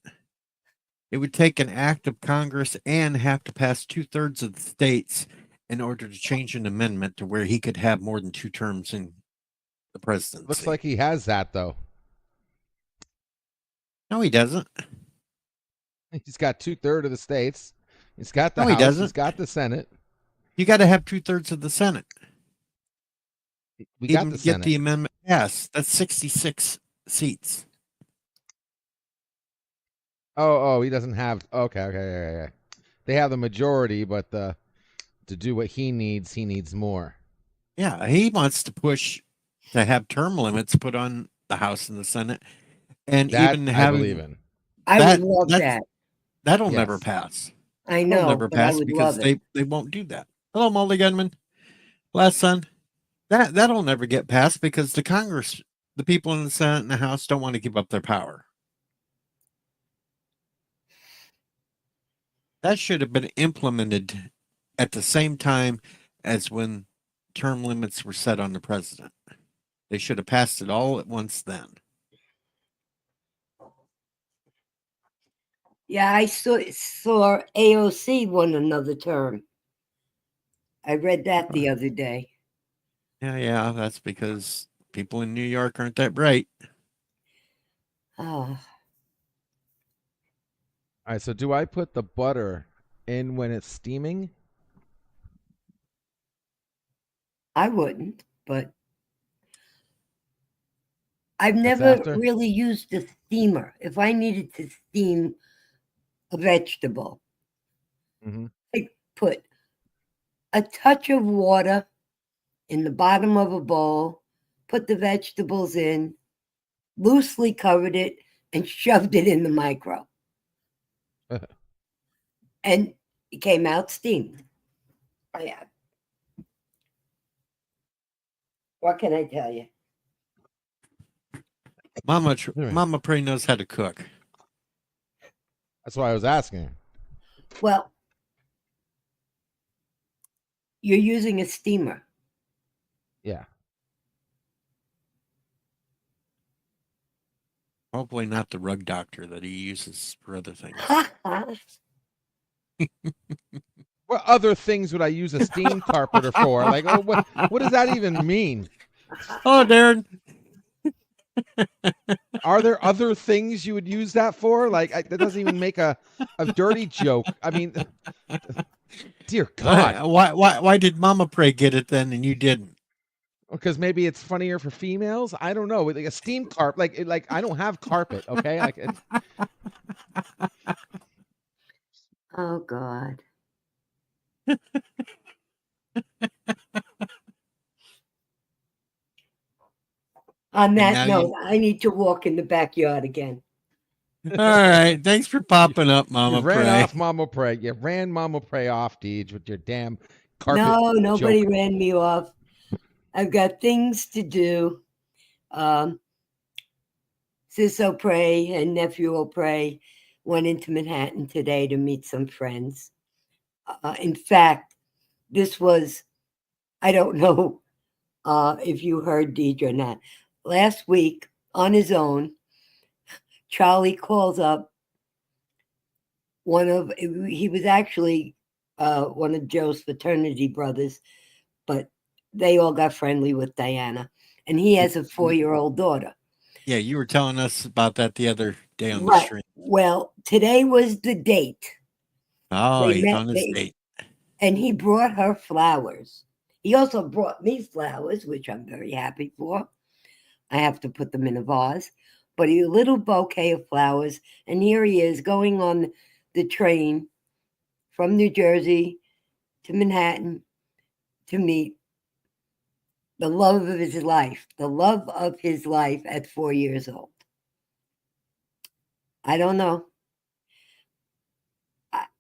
It would take an act of Congress and have to pass 2/3 of the states in order to change an amendment to where he could have more than 2 terms in the presidency. Looks like he has that, though. No, he doesn't. He's got 2/3 of the states. He's got the No, he House. doesn't. He's got the Senate. You got to have 2/3 of the Senate. We got Even the get Senate. the amendment passed. That's 66 seats. Oh, he doesn't have. Okay. They have the majority, but to do what he needs more. Yeah, he wants to push to have term limits put on the House and the Senate, and That even I having believe in. I that. would love that. That'll Yes. never pass. I That'll know, never but I pass would because love it. they won't do that. Hello, Molly Gunman. Last son. That'll never get passed because the Congress, the people in the Senate and the House don't want to give up their power. That should have been implemented at the same time as when term limits were set on the president. They should have passed it all at once then. Yeah, I saw AOC won another term. I read that the other day. Yeah, that's because people in New York aren't that bright. Oh, All right. So, do I put the butter in when it's steaming? I wouldn't, but I've That's never after? really used a steamer. If I needed to steam a vegetable, Mm-hmm. I put a touch of water in the bottom of a bowl, put the vegetables in, loosely covered it, and shoved it in the micro. And it came out steamed. Yeah. What can I tell you? Mama Pray knows how to cook. That's why I was asking. Well, you're using a steamer. Yeah. Hopefully not the rug doctor that he uses for other things. What other things would I use a steam carpeter for? Like, what does that even mean? Oh, Darren. Are there other things you would use that for? Like, that doesn't even make a dirty joke. I mean, dear God. Why did Mama Pray get it then and you didn't? Because maybe it's funnier for females. I don't know. Like a steam carpet, like I don't have carpet. Okay, Oh, God. On And that now note, I need to walk in the backyard again. All right. Thanks for popping up, You Mama ran Pray. off Mama Pray. You ran Mama Pray off, Deej, with your damn carpet No, nobody joke. ran me off. I've got things to do. Sis O'Prey and nephew O'Prey went into Manhattan today to meet some friends. In fact, this was, I don't know if you heard Deidre or not. Last week, on his own, Charlie calls up he was actually one of Joe's fraternity brothers, but they all got friendly with Diana. And he has a 4-year-old daughter. Yeah, you were telling us about that the other day on the Right. stream. Well, today was the date. Oh, They he met, found his date. and he brought her flowers. He also brought me flowers, which I'm very happy for. I have to put them in a vase. But a little bouquet of flowers, and here he is going on the train from New Jersey to Manhattan to meet the love of his life, at 4 years old. I don't know.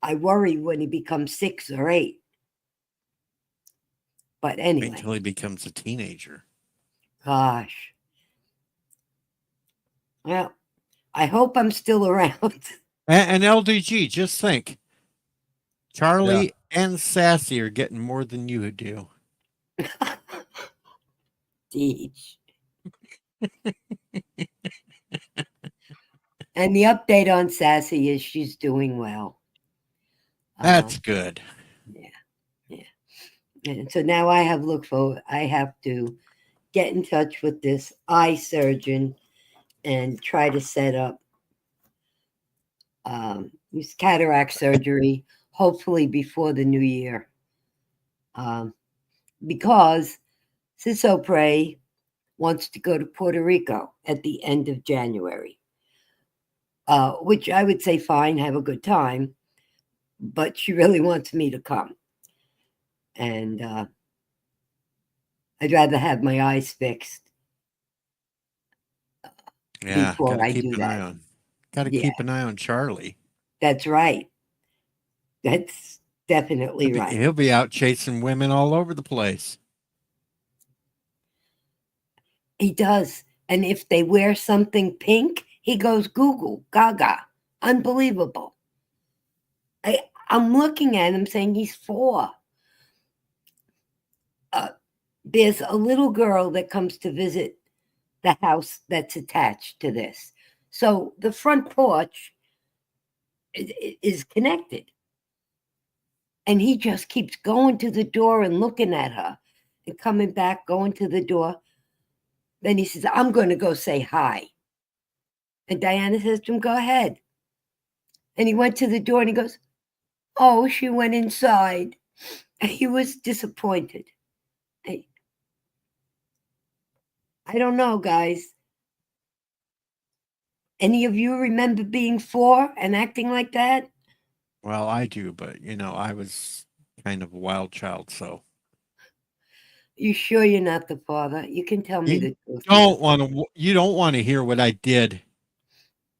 I worry when he becomes 6 or 8. But Wait anyway, until he becomes a teenager. gosh. Well, I hope I'm still around. And LDG, just think. Charlie and Sassy are getting more than you do. Deej. And the update on Sassy is she's doing well. That's good. Yeah. And so now I have to get in touch with this eye surgeon and try to set up this cataract surgery, hopefully before the new year. Because Sis O'Prey wants to go to Puerto Rico at the end of January, which I would say fine, have a good time, but she really wants me to come. And I'd rather have my eyes fixed Yeah, before gotta I keep do an eye that. on. Gotta Yeah. keep an eye on Charlie. That's right. That's definitely right. He'll be out chasing women all over the place. He does. And if they wear something pink, he goes Google, gaga. Unbelievable. I'm looking at him saying he's 4. There's a little girl that comes to visit the house that's attached to this. So the front porch is connected. And he just keeps going to the door and looking at her and coming back, going to the door. Then he says, I'm going to go say hi. And Diana says to him, go ahead. And he went to the door and he goes, oh, she went inside. And he was disappointed. I don't know, guys. Any of you remember being 4 and acting like that? Well, I do, but I was kind of a wild child, so You sure you're not the father? You can tell me the truth. you don't want to hear what I did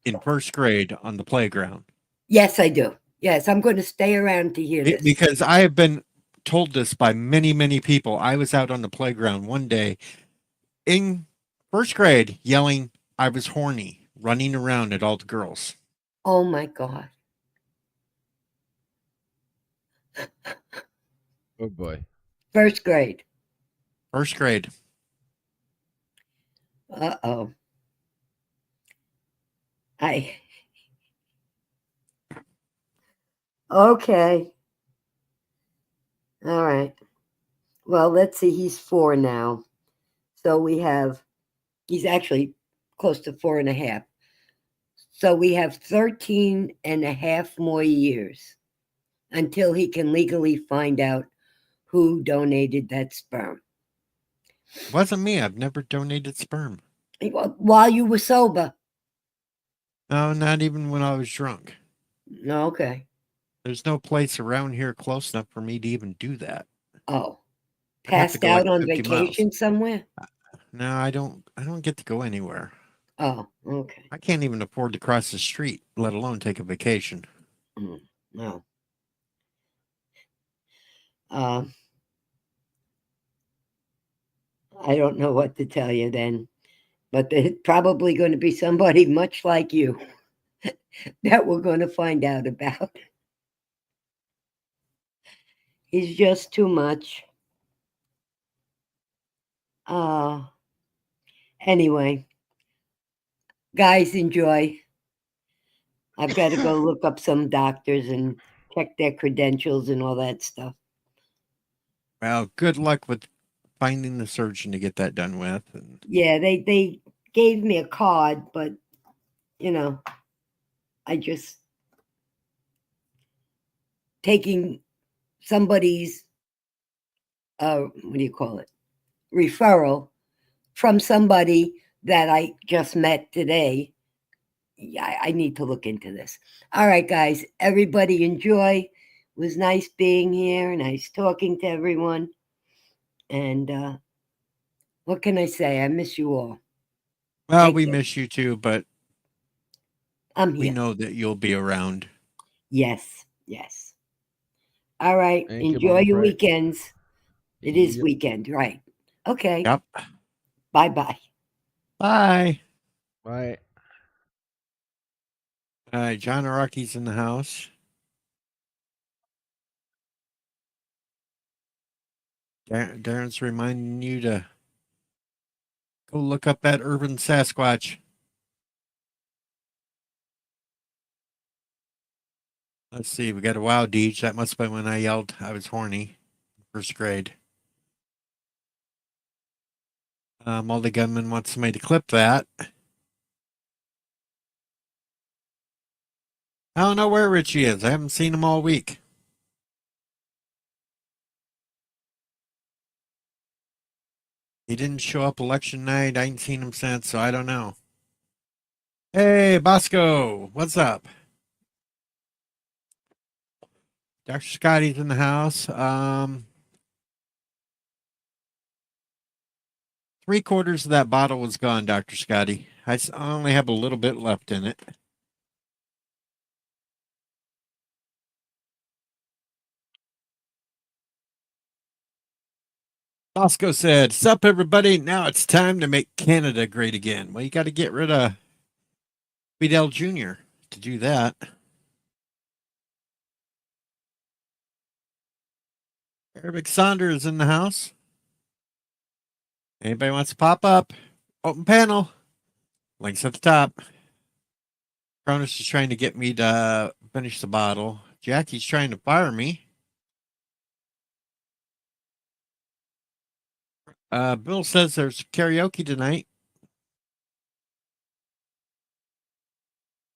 in first grade on the playground. Yes, I do. Yes, I'm going to stay around to hear this. Because I have been told this by many, many people. I was out on the playground one day in first grade yelling I was horny, running around at all the girls. Oh my God. Oh boy. First grade. First grade. Uh-oh. Okay. All right. Well, let's see. He's 4 now. So he's actually close to 4.5. So we have 13 and a half more years until he can legally find out who donated that sperm. It wasn't me. I've never donated sperm. While you were sober. No, not even when I was drunk. Okay. There's no place around here close enough for me to even do that. Oh, I'd have to passed go like out on 50 miles. vacation somewhere? No, I don't get to go anywhere. Oh, okay. I can't even afford to cross the street, let alone take a vacation. No. Um, I don't know what to tell you then, but there's probably going to be somebody much like you that we're going to find out about. He's just too much. Anyway, guys, enjoy. I've got to go look up some doctors and check their credentials and all that stuff. Well, good luck with finding the surgeon to get that done with. And Yeah, they gave me a card, but you know, I just taking somebody's what do you call it? Referral from somebody that I just met today. Yeah, I need to look into this. All right, guys, everybody enjoy. It was nice being here, nice talking to everyone. And what can I say? I miss you all. well, Take we care. miss you too, but I'm we here. know that you'll be around. Yes, yes. All right. Thank you, Enjoy Mama your Pray. weekends. It is Yep. weekend, right? Okay. Yep. Bye-bye. Bye. Bye. John Araki's in the house. Darren's reminding you to go look up that urban Sasquatch. Let's see. We got a wow Deej. That must have been when I yelled I was horny. First grade. Moldy Gunman wants somebody to clip that. I don't know where Richie is. I haven't seen him all week. He didn't show up election night. I ain't seen him since, so I don't know. Hey, Bosco, what's up? Dr. Scotty's in the house. 3/4 of that bottle was gone, Dr. Scotty. I only have a little bit left in it. Bosco said, "Sup, everybody? Now it's time to make Canada great again." Well, you got to get rid of Fidel Jr. to do that. Eric Saunders in the house. Anybody wants to pop up? Open panel. Links at the top. Cronus is trying to get me to finish the bottle. Jackie's trying to fire me. Bill says there's karaoke tonight.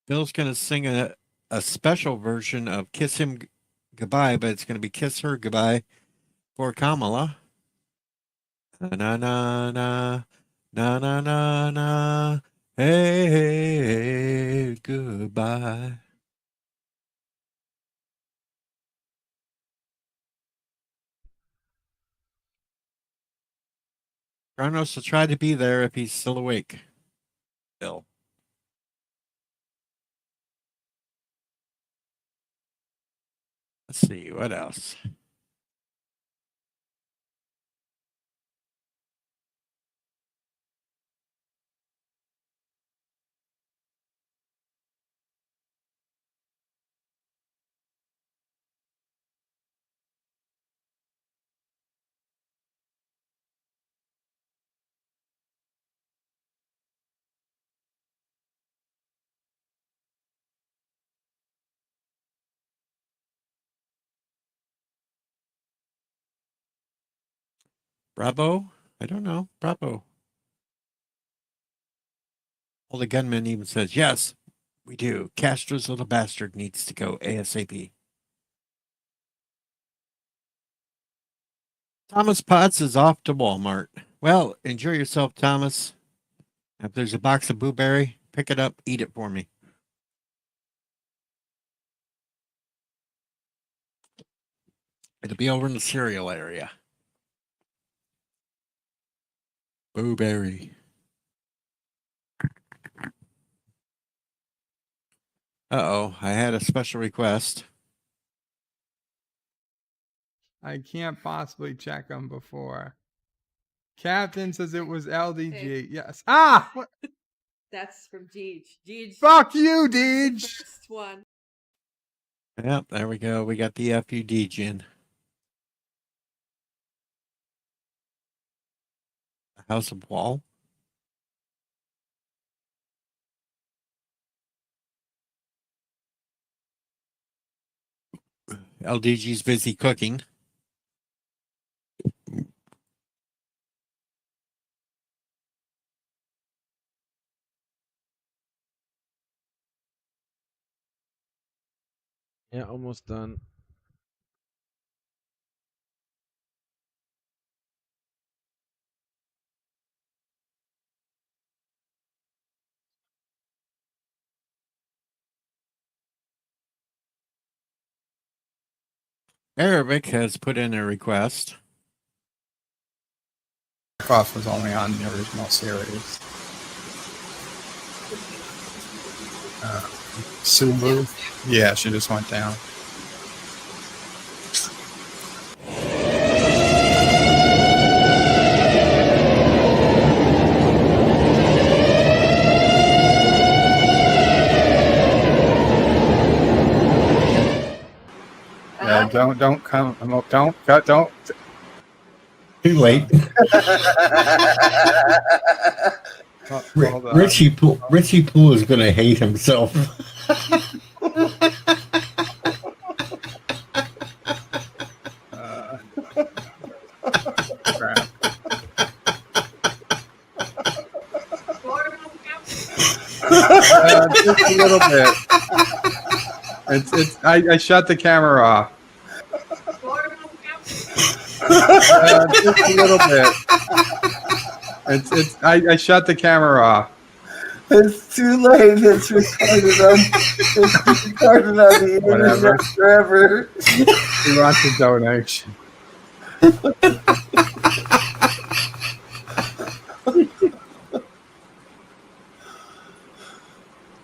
Bill's going to sing a special version of Kiss Him Goodbye, but it's going to be Kiss Her Goodbye for Kamala. Na na na na na na na na. Hey, hey, hey, goodbye. Kronos will try to be there if he's still awake. Bill. Let's see, what else? Bravo? I don't know. Bravo. Well, the gunman even says, yes, we do. Castro's little bastard needs to go ASAP. Thomas Potts is off to Walmart. Well, enjoy yourself, Thomas. If there's a box of blueberry, pick it up, eat it for me. It'll be over in the cereal area. Blueberry. Uh-oh, I had a special request. I can't possibly check them before. Captain says it was LDG. Hey. Yes. Ah! What? That's from Deej. Deej. Fuck you, Deej! First one. Yep, there we go. We got the FUD gin. House of Wall. LDG's busy cooking. Yeah, almost done. Arabic has put in a request. Off was only on the original series. Sulu? Yeah, she just went down. Yeah, don't come, don't. Too late. Hold on. Richie Poole is going to hate himself. Crap. Just a little bit. I shut the camera off. Just a little bit. I shut the camera off. It's too late. It's recorded on the Whatever. internet forever. He wants a donation.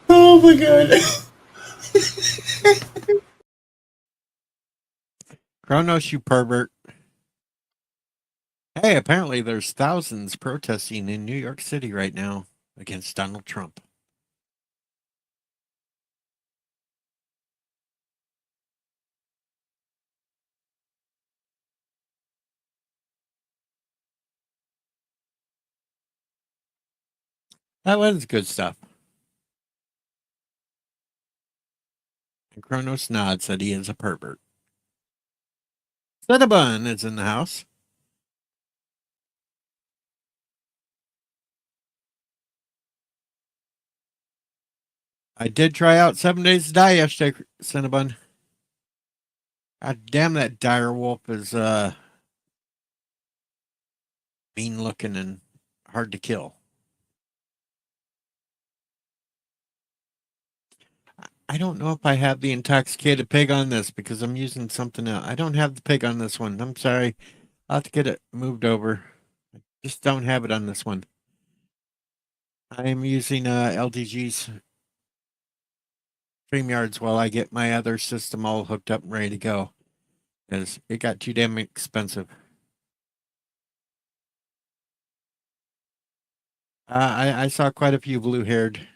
Oh my god. Kronos, you pervert. Hey, apparently there's thousands protesting in New York City right now against Donald Trump. That was good stuff. And Kronos nods that he is a pervert. Cinnabon is in the house. I did try out 7 Days to Die yesterday, Cinnabon. God damn, that dire wolf is mean looking and hard to kill. I don't know if I have the intoxicated pig on this because I'm using something else. I don't have the pig on this one. I'm sorry. I'll have to get it moved over. I just don't have it on this one. I am using LDG's StreamYards while I get my other system all hooked up and ready to go. Because it got too damn expensive. I saw quite a few blue-haired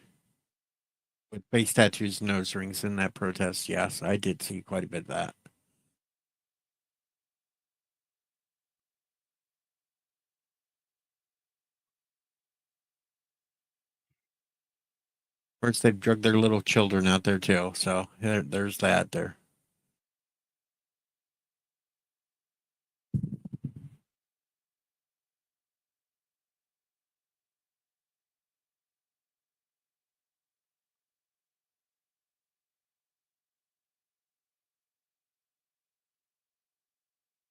with face tattoos and nose rings in that protest. Yes, I did see quite a bit of that. Of course, they've drugged their little children out there too. So there's that there.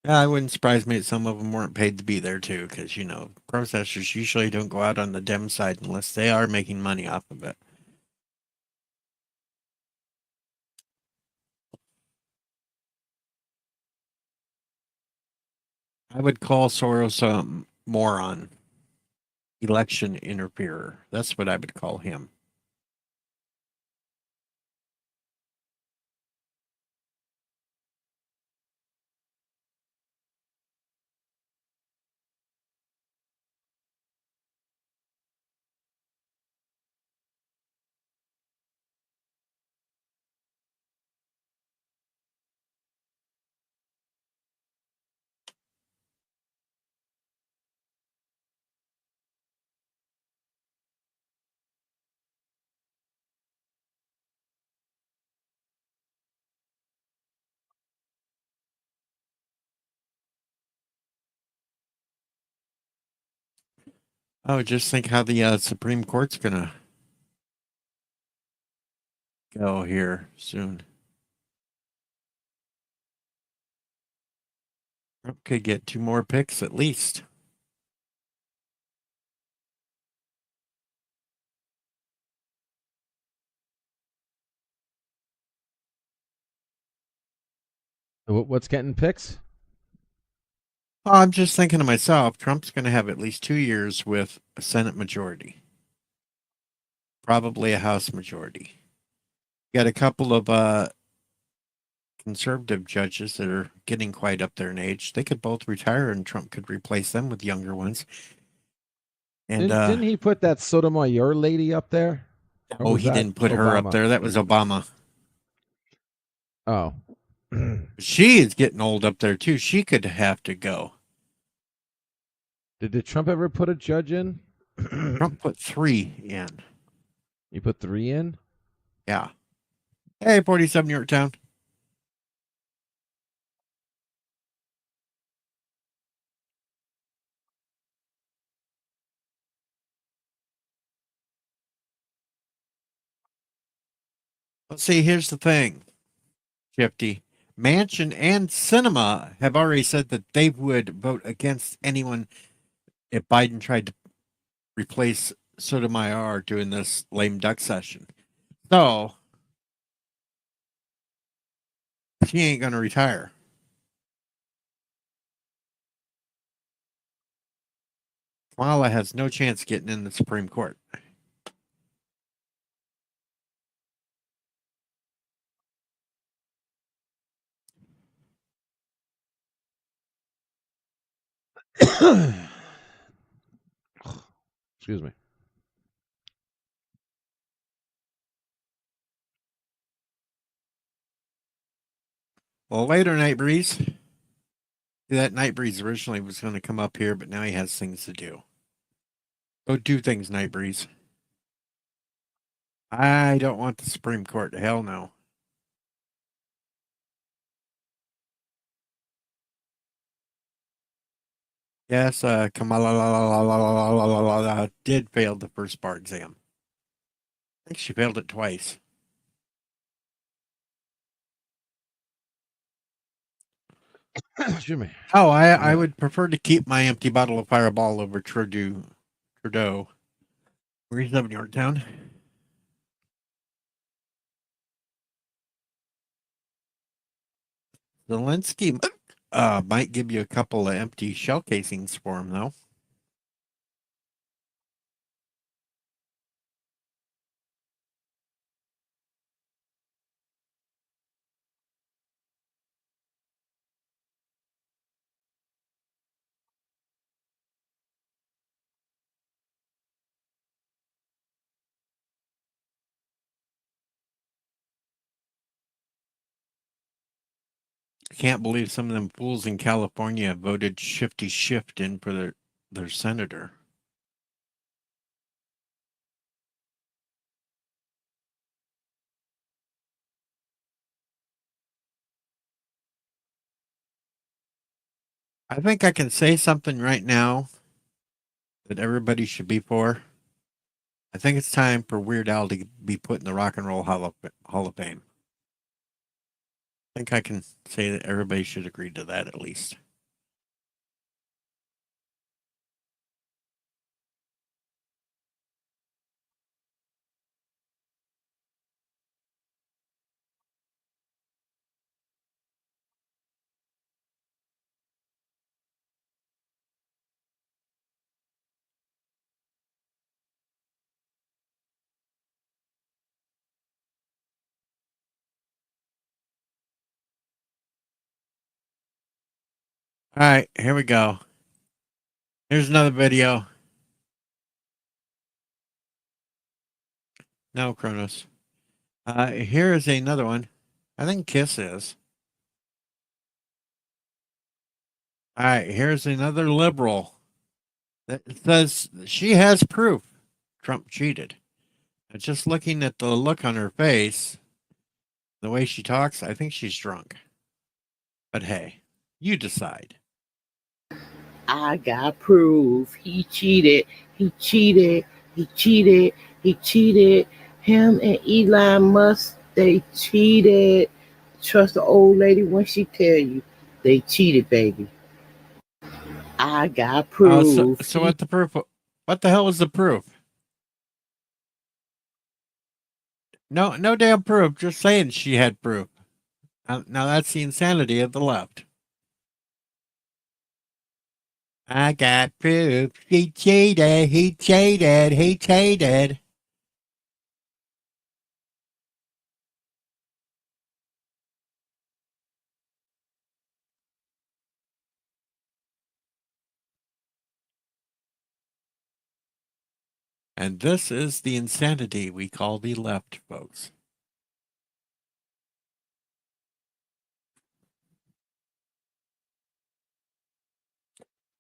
Yeah, it wouldn't surprise me that some of them weren't paid to be there too, because protesters usually don't go out on the Dem side unless they are making money off of it. I would call Soros a moron, election interferer. That's what I would call him. Oh, just think how the Supreme Court's gonna go here soon. Trump could get 2 more picks at least. What's getting picks? I'm just thinking to myself, Trump's going to have at least 2 years with a Senate majority, probably a House majority. Got a couple of conservative judges that are getting quite up there in age. They could both retire, and Trump could replace them with younger ones. And Didn't he put that Sotomayor lady up there? Or oh, was he that didn't put her up Obama? there. That was Obama. Oh. She is getting old up there too. She could have to go. Did Trump ever put a judge in? Trump put 3 in. You put 3 in? Yeah. Hey, 47 Yorktown. Let's see. Here's the thing, Shifty. Manchin and Cinema have already said that they would vote against anyone if Biden tried to replace Sotomayor during this lame duck session. So she ain't going to retire. Kamala has no chance getting in the Supreme Court. Excuse me. Well, later, Night Breeze. That Night Breeze originally was going to come up here, but now he has things to do. Go do things, Night Breeze. I don't want the Supreme Court. Hell no. Yes, Kamala did fail the first bar exam. I think she failed it twice. Excuse me. Oh, I would prefer to keep my empty bottle of Fireball over Trudeau. Where's up in Yorktown? Zelensky might give you a couple of empty shell casings for him, though. I can't believe some of them fools in California voted Shifty Shift in for their senator. I think I can say something right now that everybody should be for. I think it's time for Weird Al to be put in the Rock and Roll Hall of Fame. I think I can say that everybody should agree to that at least. All right, here we go. Here's another video. No, Kronos. Here is another one. I think Kiss is. All right, here's another liberal that says she has proof Trump cheated. Just looking at the look on her face, the way she talks, I think she's drunk. But hey, you decide. I got proof. He cheated. He cheated. He cheated. He cheated. Him and Elon Musk, they cheated. Trust the old lady when she tell you they cheated, baby. I got Oh, so proof. so what the proof? What the hell was the proof? No damn proof. Just saying she had proof. Now that's the insanity of the left. I got proof. He cheated. He cheated. He cheated. And this is the insanity we call the left, folks.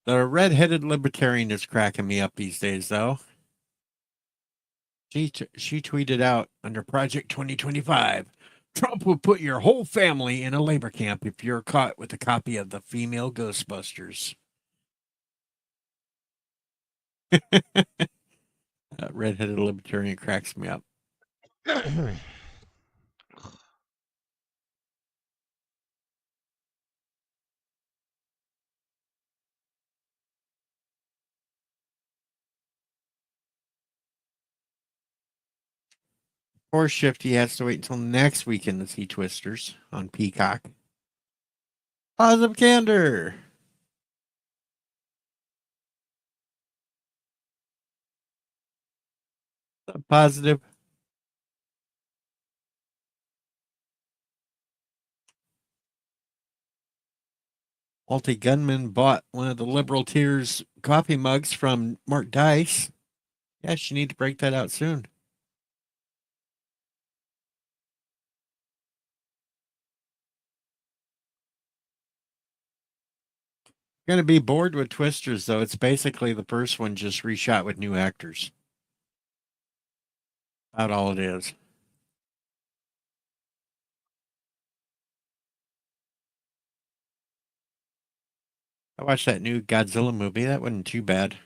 The red-headed libertarian is cracking me up these days, though. She tweeted out under Project 2025, Trump will put your whole family in a labor camp if you're caught with a copy of the female Ghostbusters. Red-headed libertarian cracks me up. Poor Shifty has to wait until next weekend to see Twisters on Peacock. Positive candor. Positive. Multi Gunman bought one of the Liberal Tears coffee mugs from Mark Dice. Yes, you need to break that out soon. You're going to be bored with Twisters, though. It's basically the first one just reshot with new actors. About all it is. I watched that new Godzilla movie. That wasn't too bad.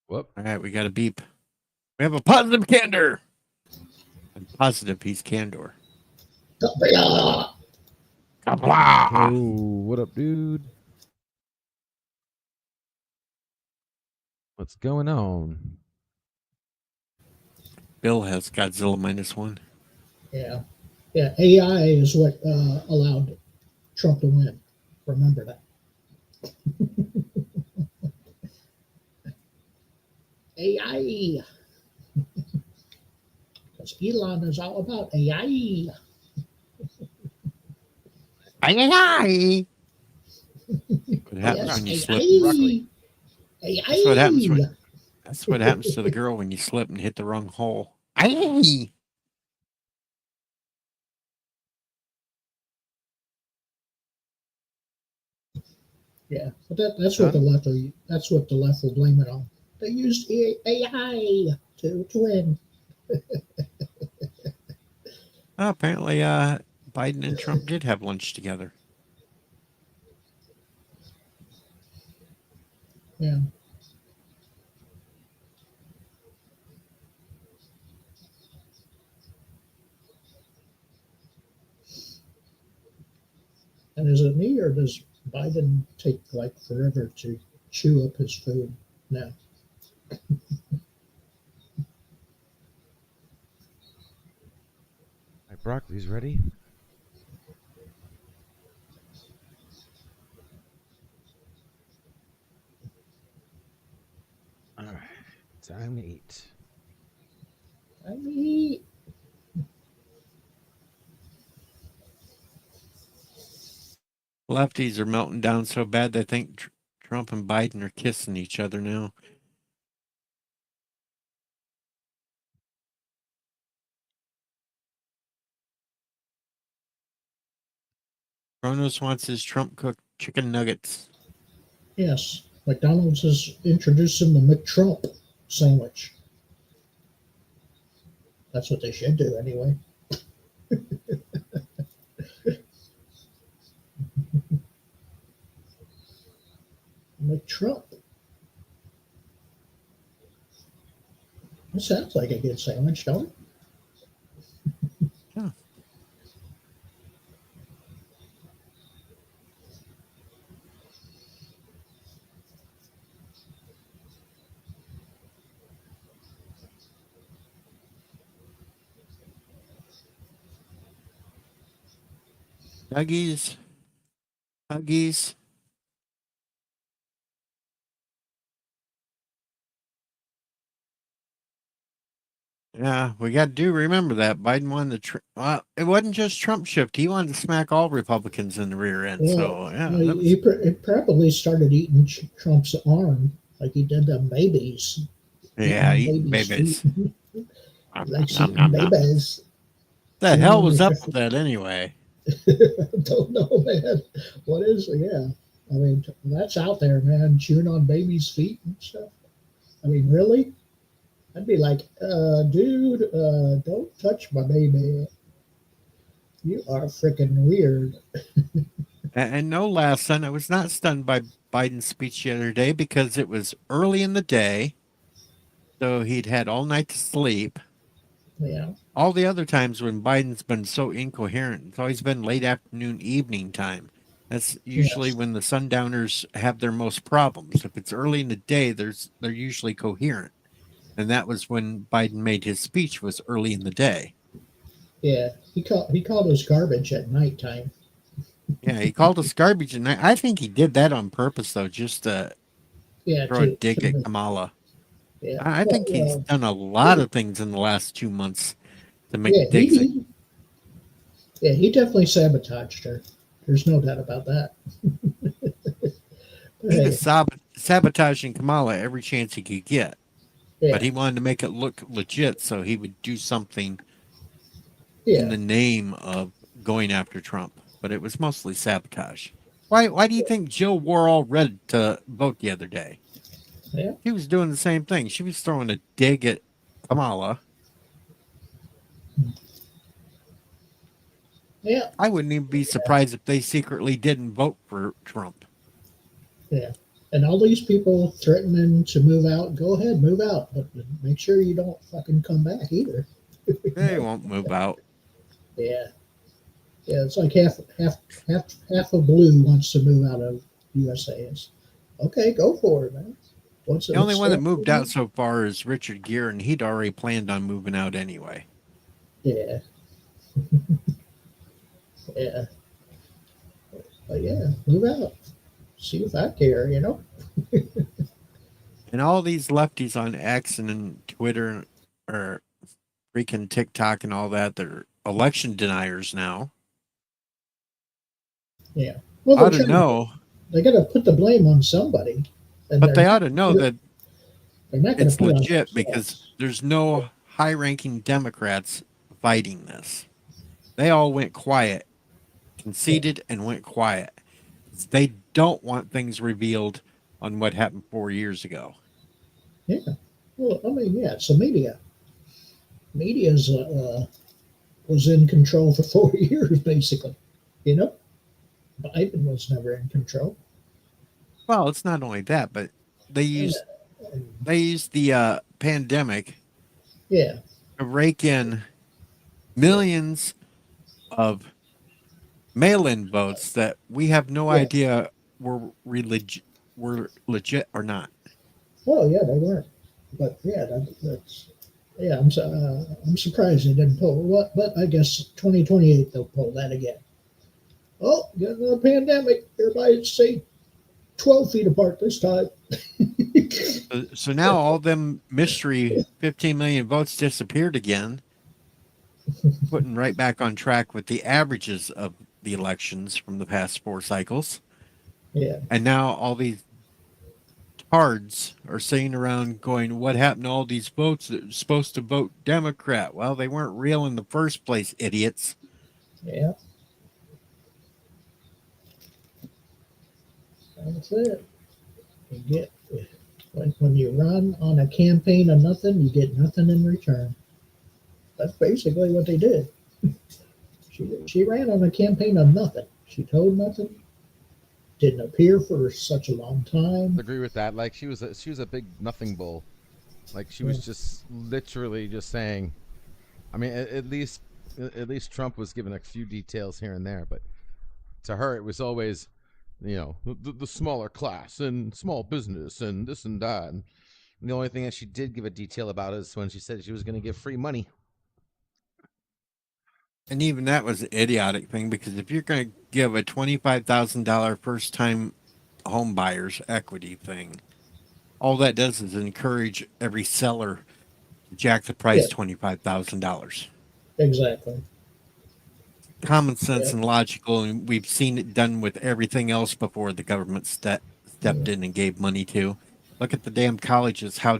Whoop. All right, we got a beep. We have a positive candor. I'm positive he's candor. Oh, what up, dude? What's going on? Bill has Godzilla -1. Yeah. Yeah. AI is what allowed Trump to win. Remember that. AI. Because Elon is all about AI. Aye. What happens Yes, when you AI. slip and Broccoli. AI. That's what happens when. That's what happens to the girl when you slip and hit the wrong hole. Aye. Yeah, but that's what the left are. That's what the left will blame it on. They used AI to win. Apparently, Biden and Trump did have lunch together. Yeah. And is it me, or does Biden take like forever to chew up his food now? My broccoli's ready. All right, time to eat. I mean, Lefties are melting down so bad they think Trump and Biden are kissing each other now. Kronos wants his Trump cooked chicken nuggets. yes, McDonald's is introducing the McTrump sandwich. That's what they should do anyway. McTrump. That sounds like a good sandwich, don't it? Yeah. Huggies. Huggies. Yeah, we got to remember that Biden won the. Well, it wasn't just Trump shift. He wanted to smack all Republicans in the rear end. Well, So yeah, that was, he probably started eating Trump's arm like he did the babies. yeah, eating Babies' feet. babies. He Nom, likes nom, eating nom, nom. babies. The hell was up with that anyway? Don't know, man. What is it? Yeah. I mean, that's out there, man. Chewing on babies' feet and stuff. I mean, really? I'd be like, dude, don't touch my baby. You are freaking weird. And no, last son, I was not stunned by Biden's speech the other day because it was early in the day, so he'd had all night to sleep. Yeah. All the other times when Biden's been so incoherent, it's always been late afternoon, evening time. That's usually Yes. when the sundowners have their most problems. If it's early in the day, they're usually coherent. And that was when Biden made his speech was early in the day. Yeah. He called us garbage at nighttime. Yeah, he called us garbage, and I think he did that on purpose, though, just to Yeah. throw a dig at Kamala. Yeah. I think he's Well, done a lot of things in the last 2 months to yeah. make digs at. He definitely sabotaged her. There's no doubt about that. He Hey, was sabotaging Kamala every chance he could get, but yeah. he wanted to make it look legit, so he would do something in Yeah. the name of going after Trump. But it was mostly sabotage. Why do you think Jill wore all red to vote the other day? Yeah. She was doing the same thing. She was throwing a dig at Kamala. Yeah. I wouldn't even be surprised if they secretly didn't vote for Trump. Yeah. And all these people threatening to move out, go ahead, move out. But make sure you don't fucking come back either. They won't move out. Yeah. Yeah, it's like half of blue wants to move out of USA. It's, okay, go for it, man. The only one that moved out so far is Richard Gere, and he'd already planned on moving out anyway. Yeah. Yeah. But yeah, move out. See if I care, you know? And all these lefties on X and Twitter or freaking TikTok and all that, they're election deniers now. Yeah. Well, Ought to know. They got to put the blame on somebody. And But they ought to know that they're not going to it's put it on legit themselves. because there's no high-ranking Democrats fighting this. They all went quiet, conceded, and went quiet. They don't want things revealed on what happened 4 years ago. Yeah. Well, I mean, yeah, it's the media. Media's was in control for 4 years, basically. You know, Biden was never in control. Well, it's not only that, but they used the pandemic Yeah. to rake in millions of mail-in votes that we have no Yeah. idea were legit or not. Oh yeah, they weren't. But yeah, that's yeah. I'm surprised they didn't pull what. But I guess 2028 they'll pull that again. Oh, get another pandemic. Everybody stay 12 feet apart this time. So now all them mystery 15 million votes disappeared again, putting right back on track with the averages of the elections from the past 4 cycles. Yeah, And now all these tards are sitting around going, what happened to all these votes that were supposed to vote Democrat? Well, they weren't real in the first place, idiots. yeah. That's it. You get when you run on a campaign of nothing, you get nothing in return. That's basically what they did. She ran on a campaign of nothing. She told nothing. Didn't appear for such a long time. I agree with that. Like she was a big nothing bull. Like she was just literally just saying. I mean, at least Trump was given a few details here and there, but to her it was always, the smaller class and small business and this and that. And the only thing that she did give a detail about is when she said she was going to give free money. And even that was an idiotic thing because if you're going to give a $25,000 first time home buyers equity thing, all that does is encourage every seller to jack the price Yeah, $25,000. exactly. Common sense Yeah, and logical, and we've seen it done with everything else before the government stepped in and gave money to. Look at the damn colleges, how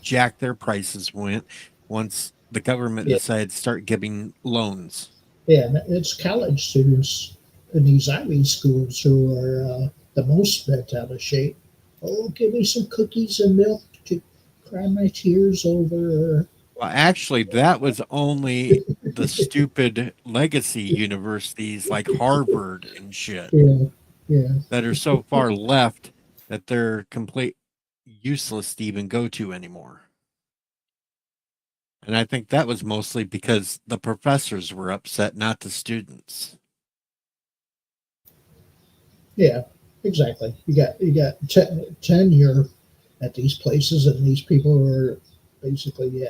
jacked their prices went once the government yeah, decided to start giving loans. yeah. And it's college students in these Ivy schools who are the most bent out of shape. Oh, give me some cookies and milk to cry my tears over. Well, actually, that was only the stupid legacy universities like Harvard and shit Yeah, yeah. that are so far left that they're complete useless to even go to anymore. And I think that was mostly because the professors were upset, not the students. Yeah, exactly. You got tenure at these places, and these people are basically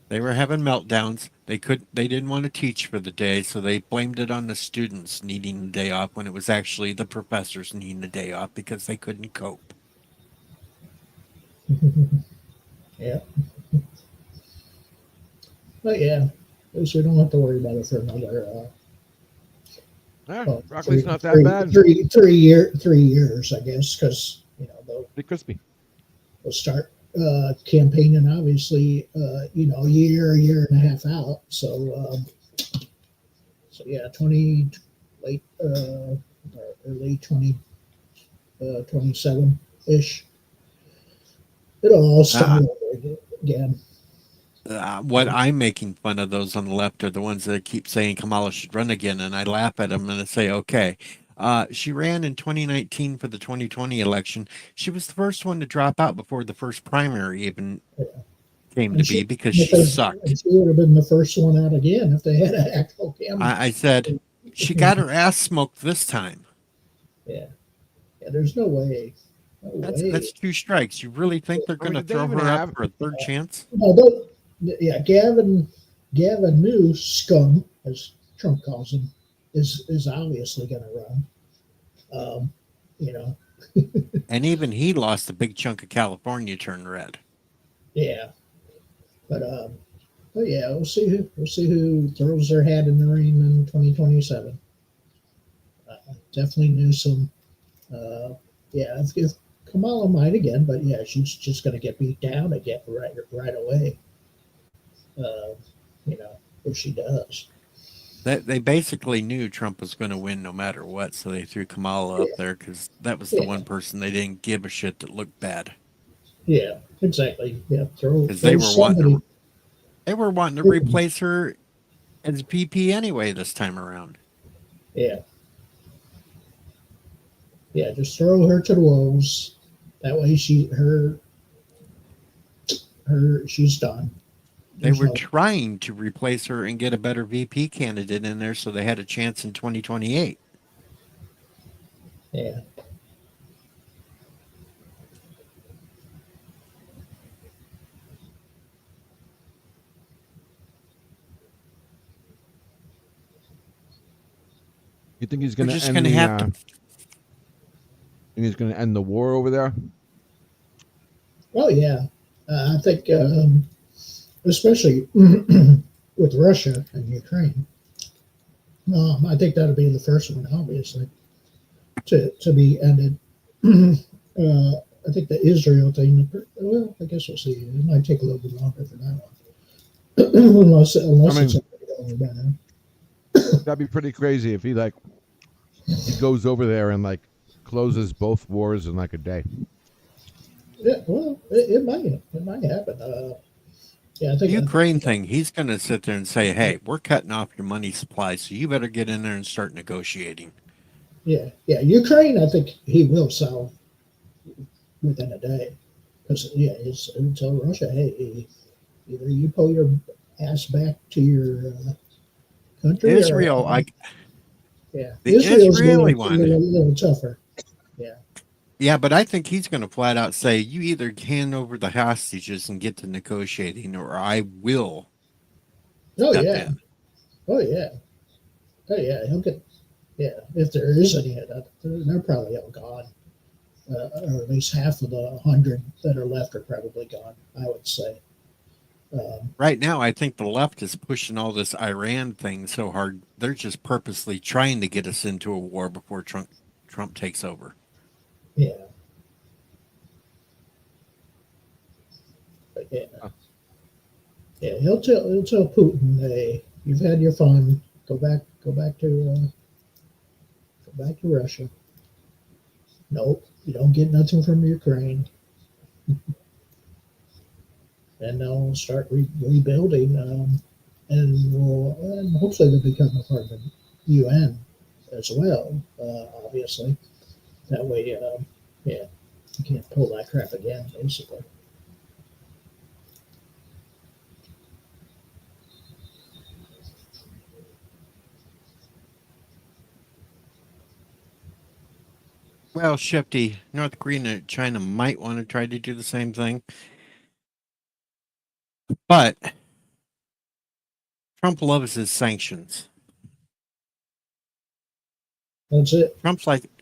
They were having meltdowns. They didn't want to teach for the day, so they blamed it on the students needing the day off when it was actually the professors needing the day off because they couldn't cope. yeah. But yeah, at least we don't have to worry about it for another Broccoli's not that bad. 3 years, I guess, because Be crispy. they'll start campaigning obviously a year and a half out. So yeah, 20 late early 27 ish. It'll all start over again. What I'm making fun of those on the left are the ones that keep saying Kamala should run again, and I laugh at them and I say, okay. She ran in 2019 for the 2020 election. She was the first one to drop out before the first primary even came to be because she sucked. She would have been the first one out again if they had an actual camera. I said, she got her ass smoked this time. Yeah, there's no way. That's 2 strikes. You really think they're going to throw her up for a third chance? No, yeah, Gavin New scum, as Trump calls him, is obviously going to run. And even he lost a big chunk of California turned red. Yeah, but yeah, we'll see who throws their hat in the ring in 2027. Definitely Newsom. Yeah, if Kamala might again, but yeah, she's just going to get beat down again right away. If she does. They basically knew Trump was going to win no matter what, so they threw Kamala up there because that was the one person they didn't give a shit that looked bad. Yeah, exactly. Yeah, because they were wanting to replace her as VP anyway this time around. Yeah, just throw her to the wolves. That way she's done. They There's were no, trying to replace her and get a better VP candidate in there so they had a chance in 2028. yeah. You think he's We're going to just end going to the? have to. Think he's going to end the war over there? Well, yeah. I think, especially with Russia and Ukraine, I think that'll be the first one, obviously, to be ended. I think the Israel thing, well, I guess we'll see. It might take a little bit longer for that one. unless I it's mean, over by now. that'd be pretty crazy if he goes over there and closes both wars in like a day. Yeah, well, it might happen. Yeah, I The think, Ukraine thing, he's going to sit there and say, hey, we're cutting off your money supply, so you better get in there and start negotiating. yeah, Ukraine, I think he will solve within a day. Because, yeah, it's tell Russia, hey, either you pull your ass back to your country Israel, or, like yeah, the Israel's Israeli a one. little tougher. Yeah. Yeah, but I think he's going to flat out say, you either hand over the hostages and get to negotiating, or I will Oh, step yeah. in. Oh, yeah. Oh, yeah. He'll get, yeah, if there is any of that, they're probably all gone. Or at least half of the 100 that are left are probably gone, I would say. Right now, I think the left is pushing all this Iran thing so hard, they're just purposely trying to get us into a war before Trump takes over. Yeah. But yeah. Yeah, he'll tell Putin, hey, you've had your fun. Go back to Russia. Nope, you don't get nothing from Ukraine. And they'll start rebuilding, and hopefully they'll become a part of the UN as well. Obviously, that way, yeah, you can't pull that crap again, basically. Well, Shifty, North Korea and China might want to try to do the same thing. But Trump loves his sanctions. That's it.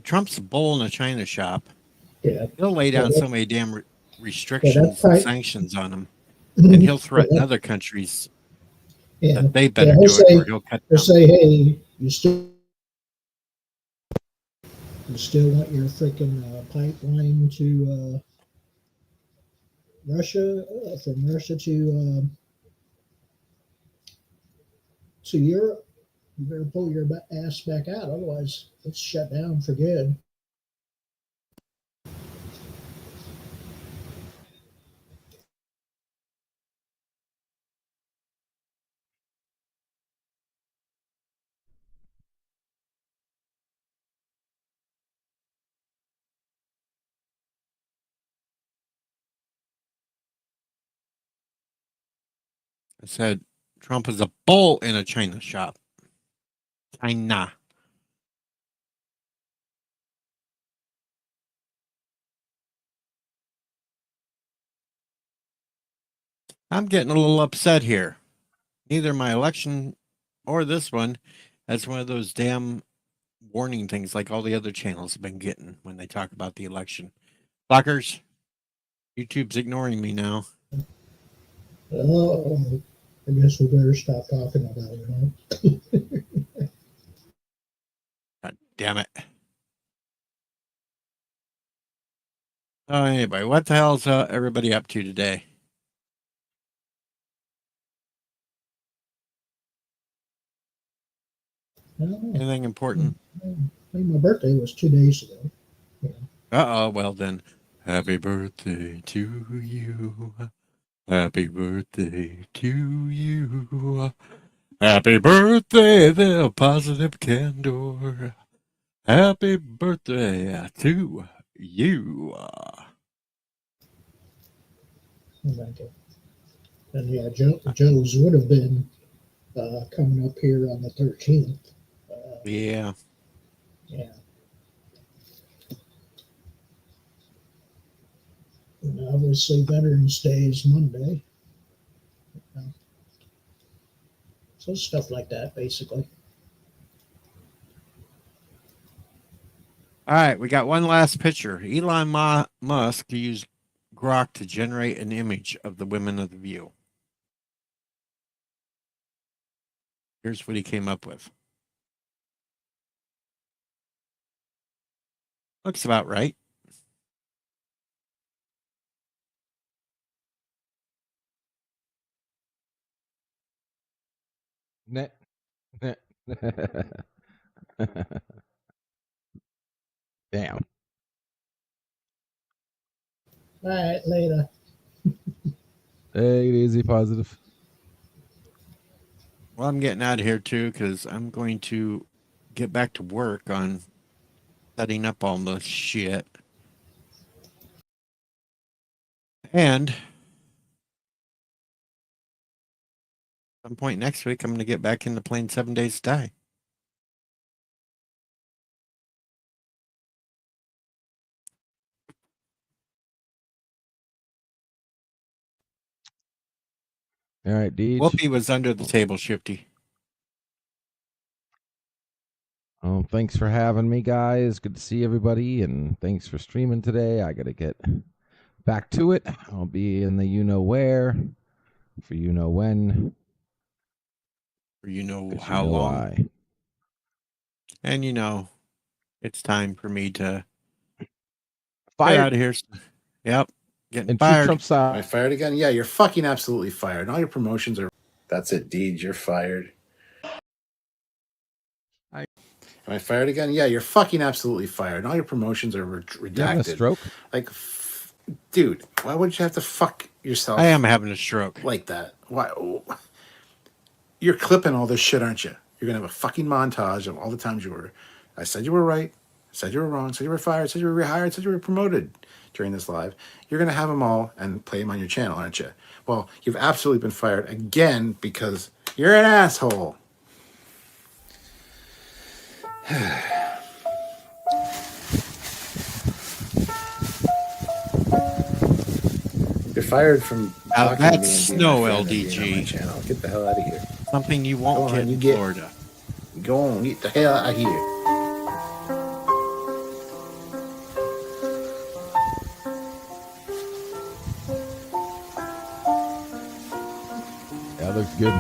Trump's a bull in a china shop. Yeah. He'll lay Yeah, down so many damn restrictions that's and right. sanctions on them, and he'll threaten other countries Yeah. that they Yeah, better do it or he'll cut he'll them. say, hey, you still want your freaking pipeline to Russia, from Russia to Europe? You better pull your ass back out, otherwise it's shut down for good. I said Trump is a bull in a china shop. China. I'm getting a little upset here. Neither my election or this one has one of those damn warning things like all the other channels have been getting when they talk about the election. Fuckers, YouTube's ignoring me now. Oh, I guess we better stop talking about it, huh? God damn it. Oh, anyway, what the hell's everybody up to today? Anything important? My birthday was 2 days ago. Yeah. Uh-oh, well then. Happy birthday to you. Happy birthday to you. Happy birthday, the positive candor. Happy birthday to you. Thank you. And yeah, Joe's would have been coming up here on the 13th. Yeah. Yeah. And obviously, Veterans Day is Monday. So stuff like that, basically. All right, we got one last picture. Elon Musk used Grok to generate an image of the women of the View. Here's what he came up with. Looks about right. Net. Damn. All right, later. Take it easy, positive. Well, I'm getting out of here too because I'm going to get back to work on setting up all the shit. And at some point next week, I'm going to get back into playing 7 Days to Die. All right, Deej. Whoopi was under the table, Shifty. Thanks for having me, guys. Good to see everybody, and thanks for streaming today. I got to get back to it. I'll be in the you know where for you know when. Or you know 'cause how you know long. why. And you know, it's time for me to get Fired. out of here. Yep. Getting And true fired. Trump side. Am I fired again? Yeah, you're fucking absolutely fired. All your promotions are. That's it, Deej. You're fired. Am I fired again? Yeah, you're fucking absolutely fired. All your promotions are redacted. You having a stroke? Like, dude, why would you have to fuck yourself? I am having a stroke. Like that. Why? You're clipping all this shit, aren't you? You're gonna have a fucking montage of all the times you were. I said you were right. I said you were wrong. I said you were fired. I said you were rehired. I said you were promoted during this live. You're gonna have them all and play them on your channel, aren't you? Well, you've absolutely been fired again because you're an asshole. You're fired from Now talking to me that's and being my snow, friend and being on my LDG. channel. Get the hell out of here. Something you won't Go on, get you in get- Florida. Go on, get the hell out of here. Yeah, looks good.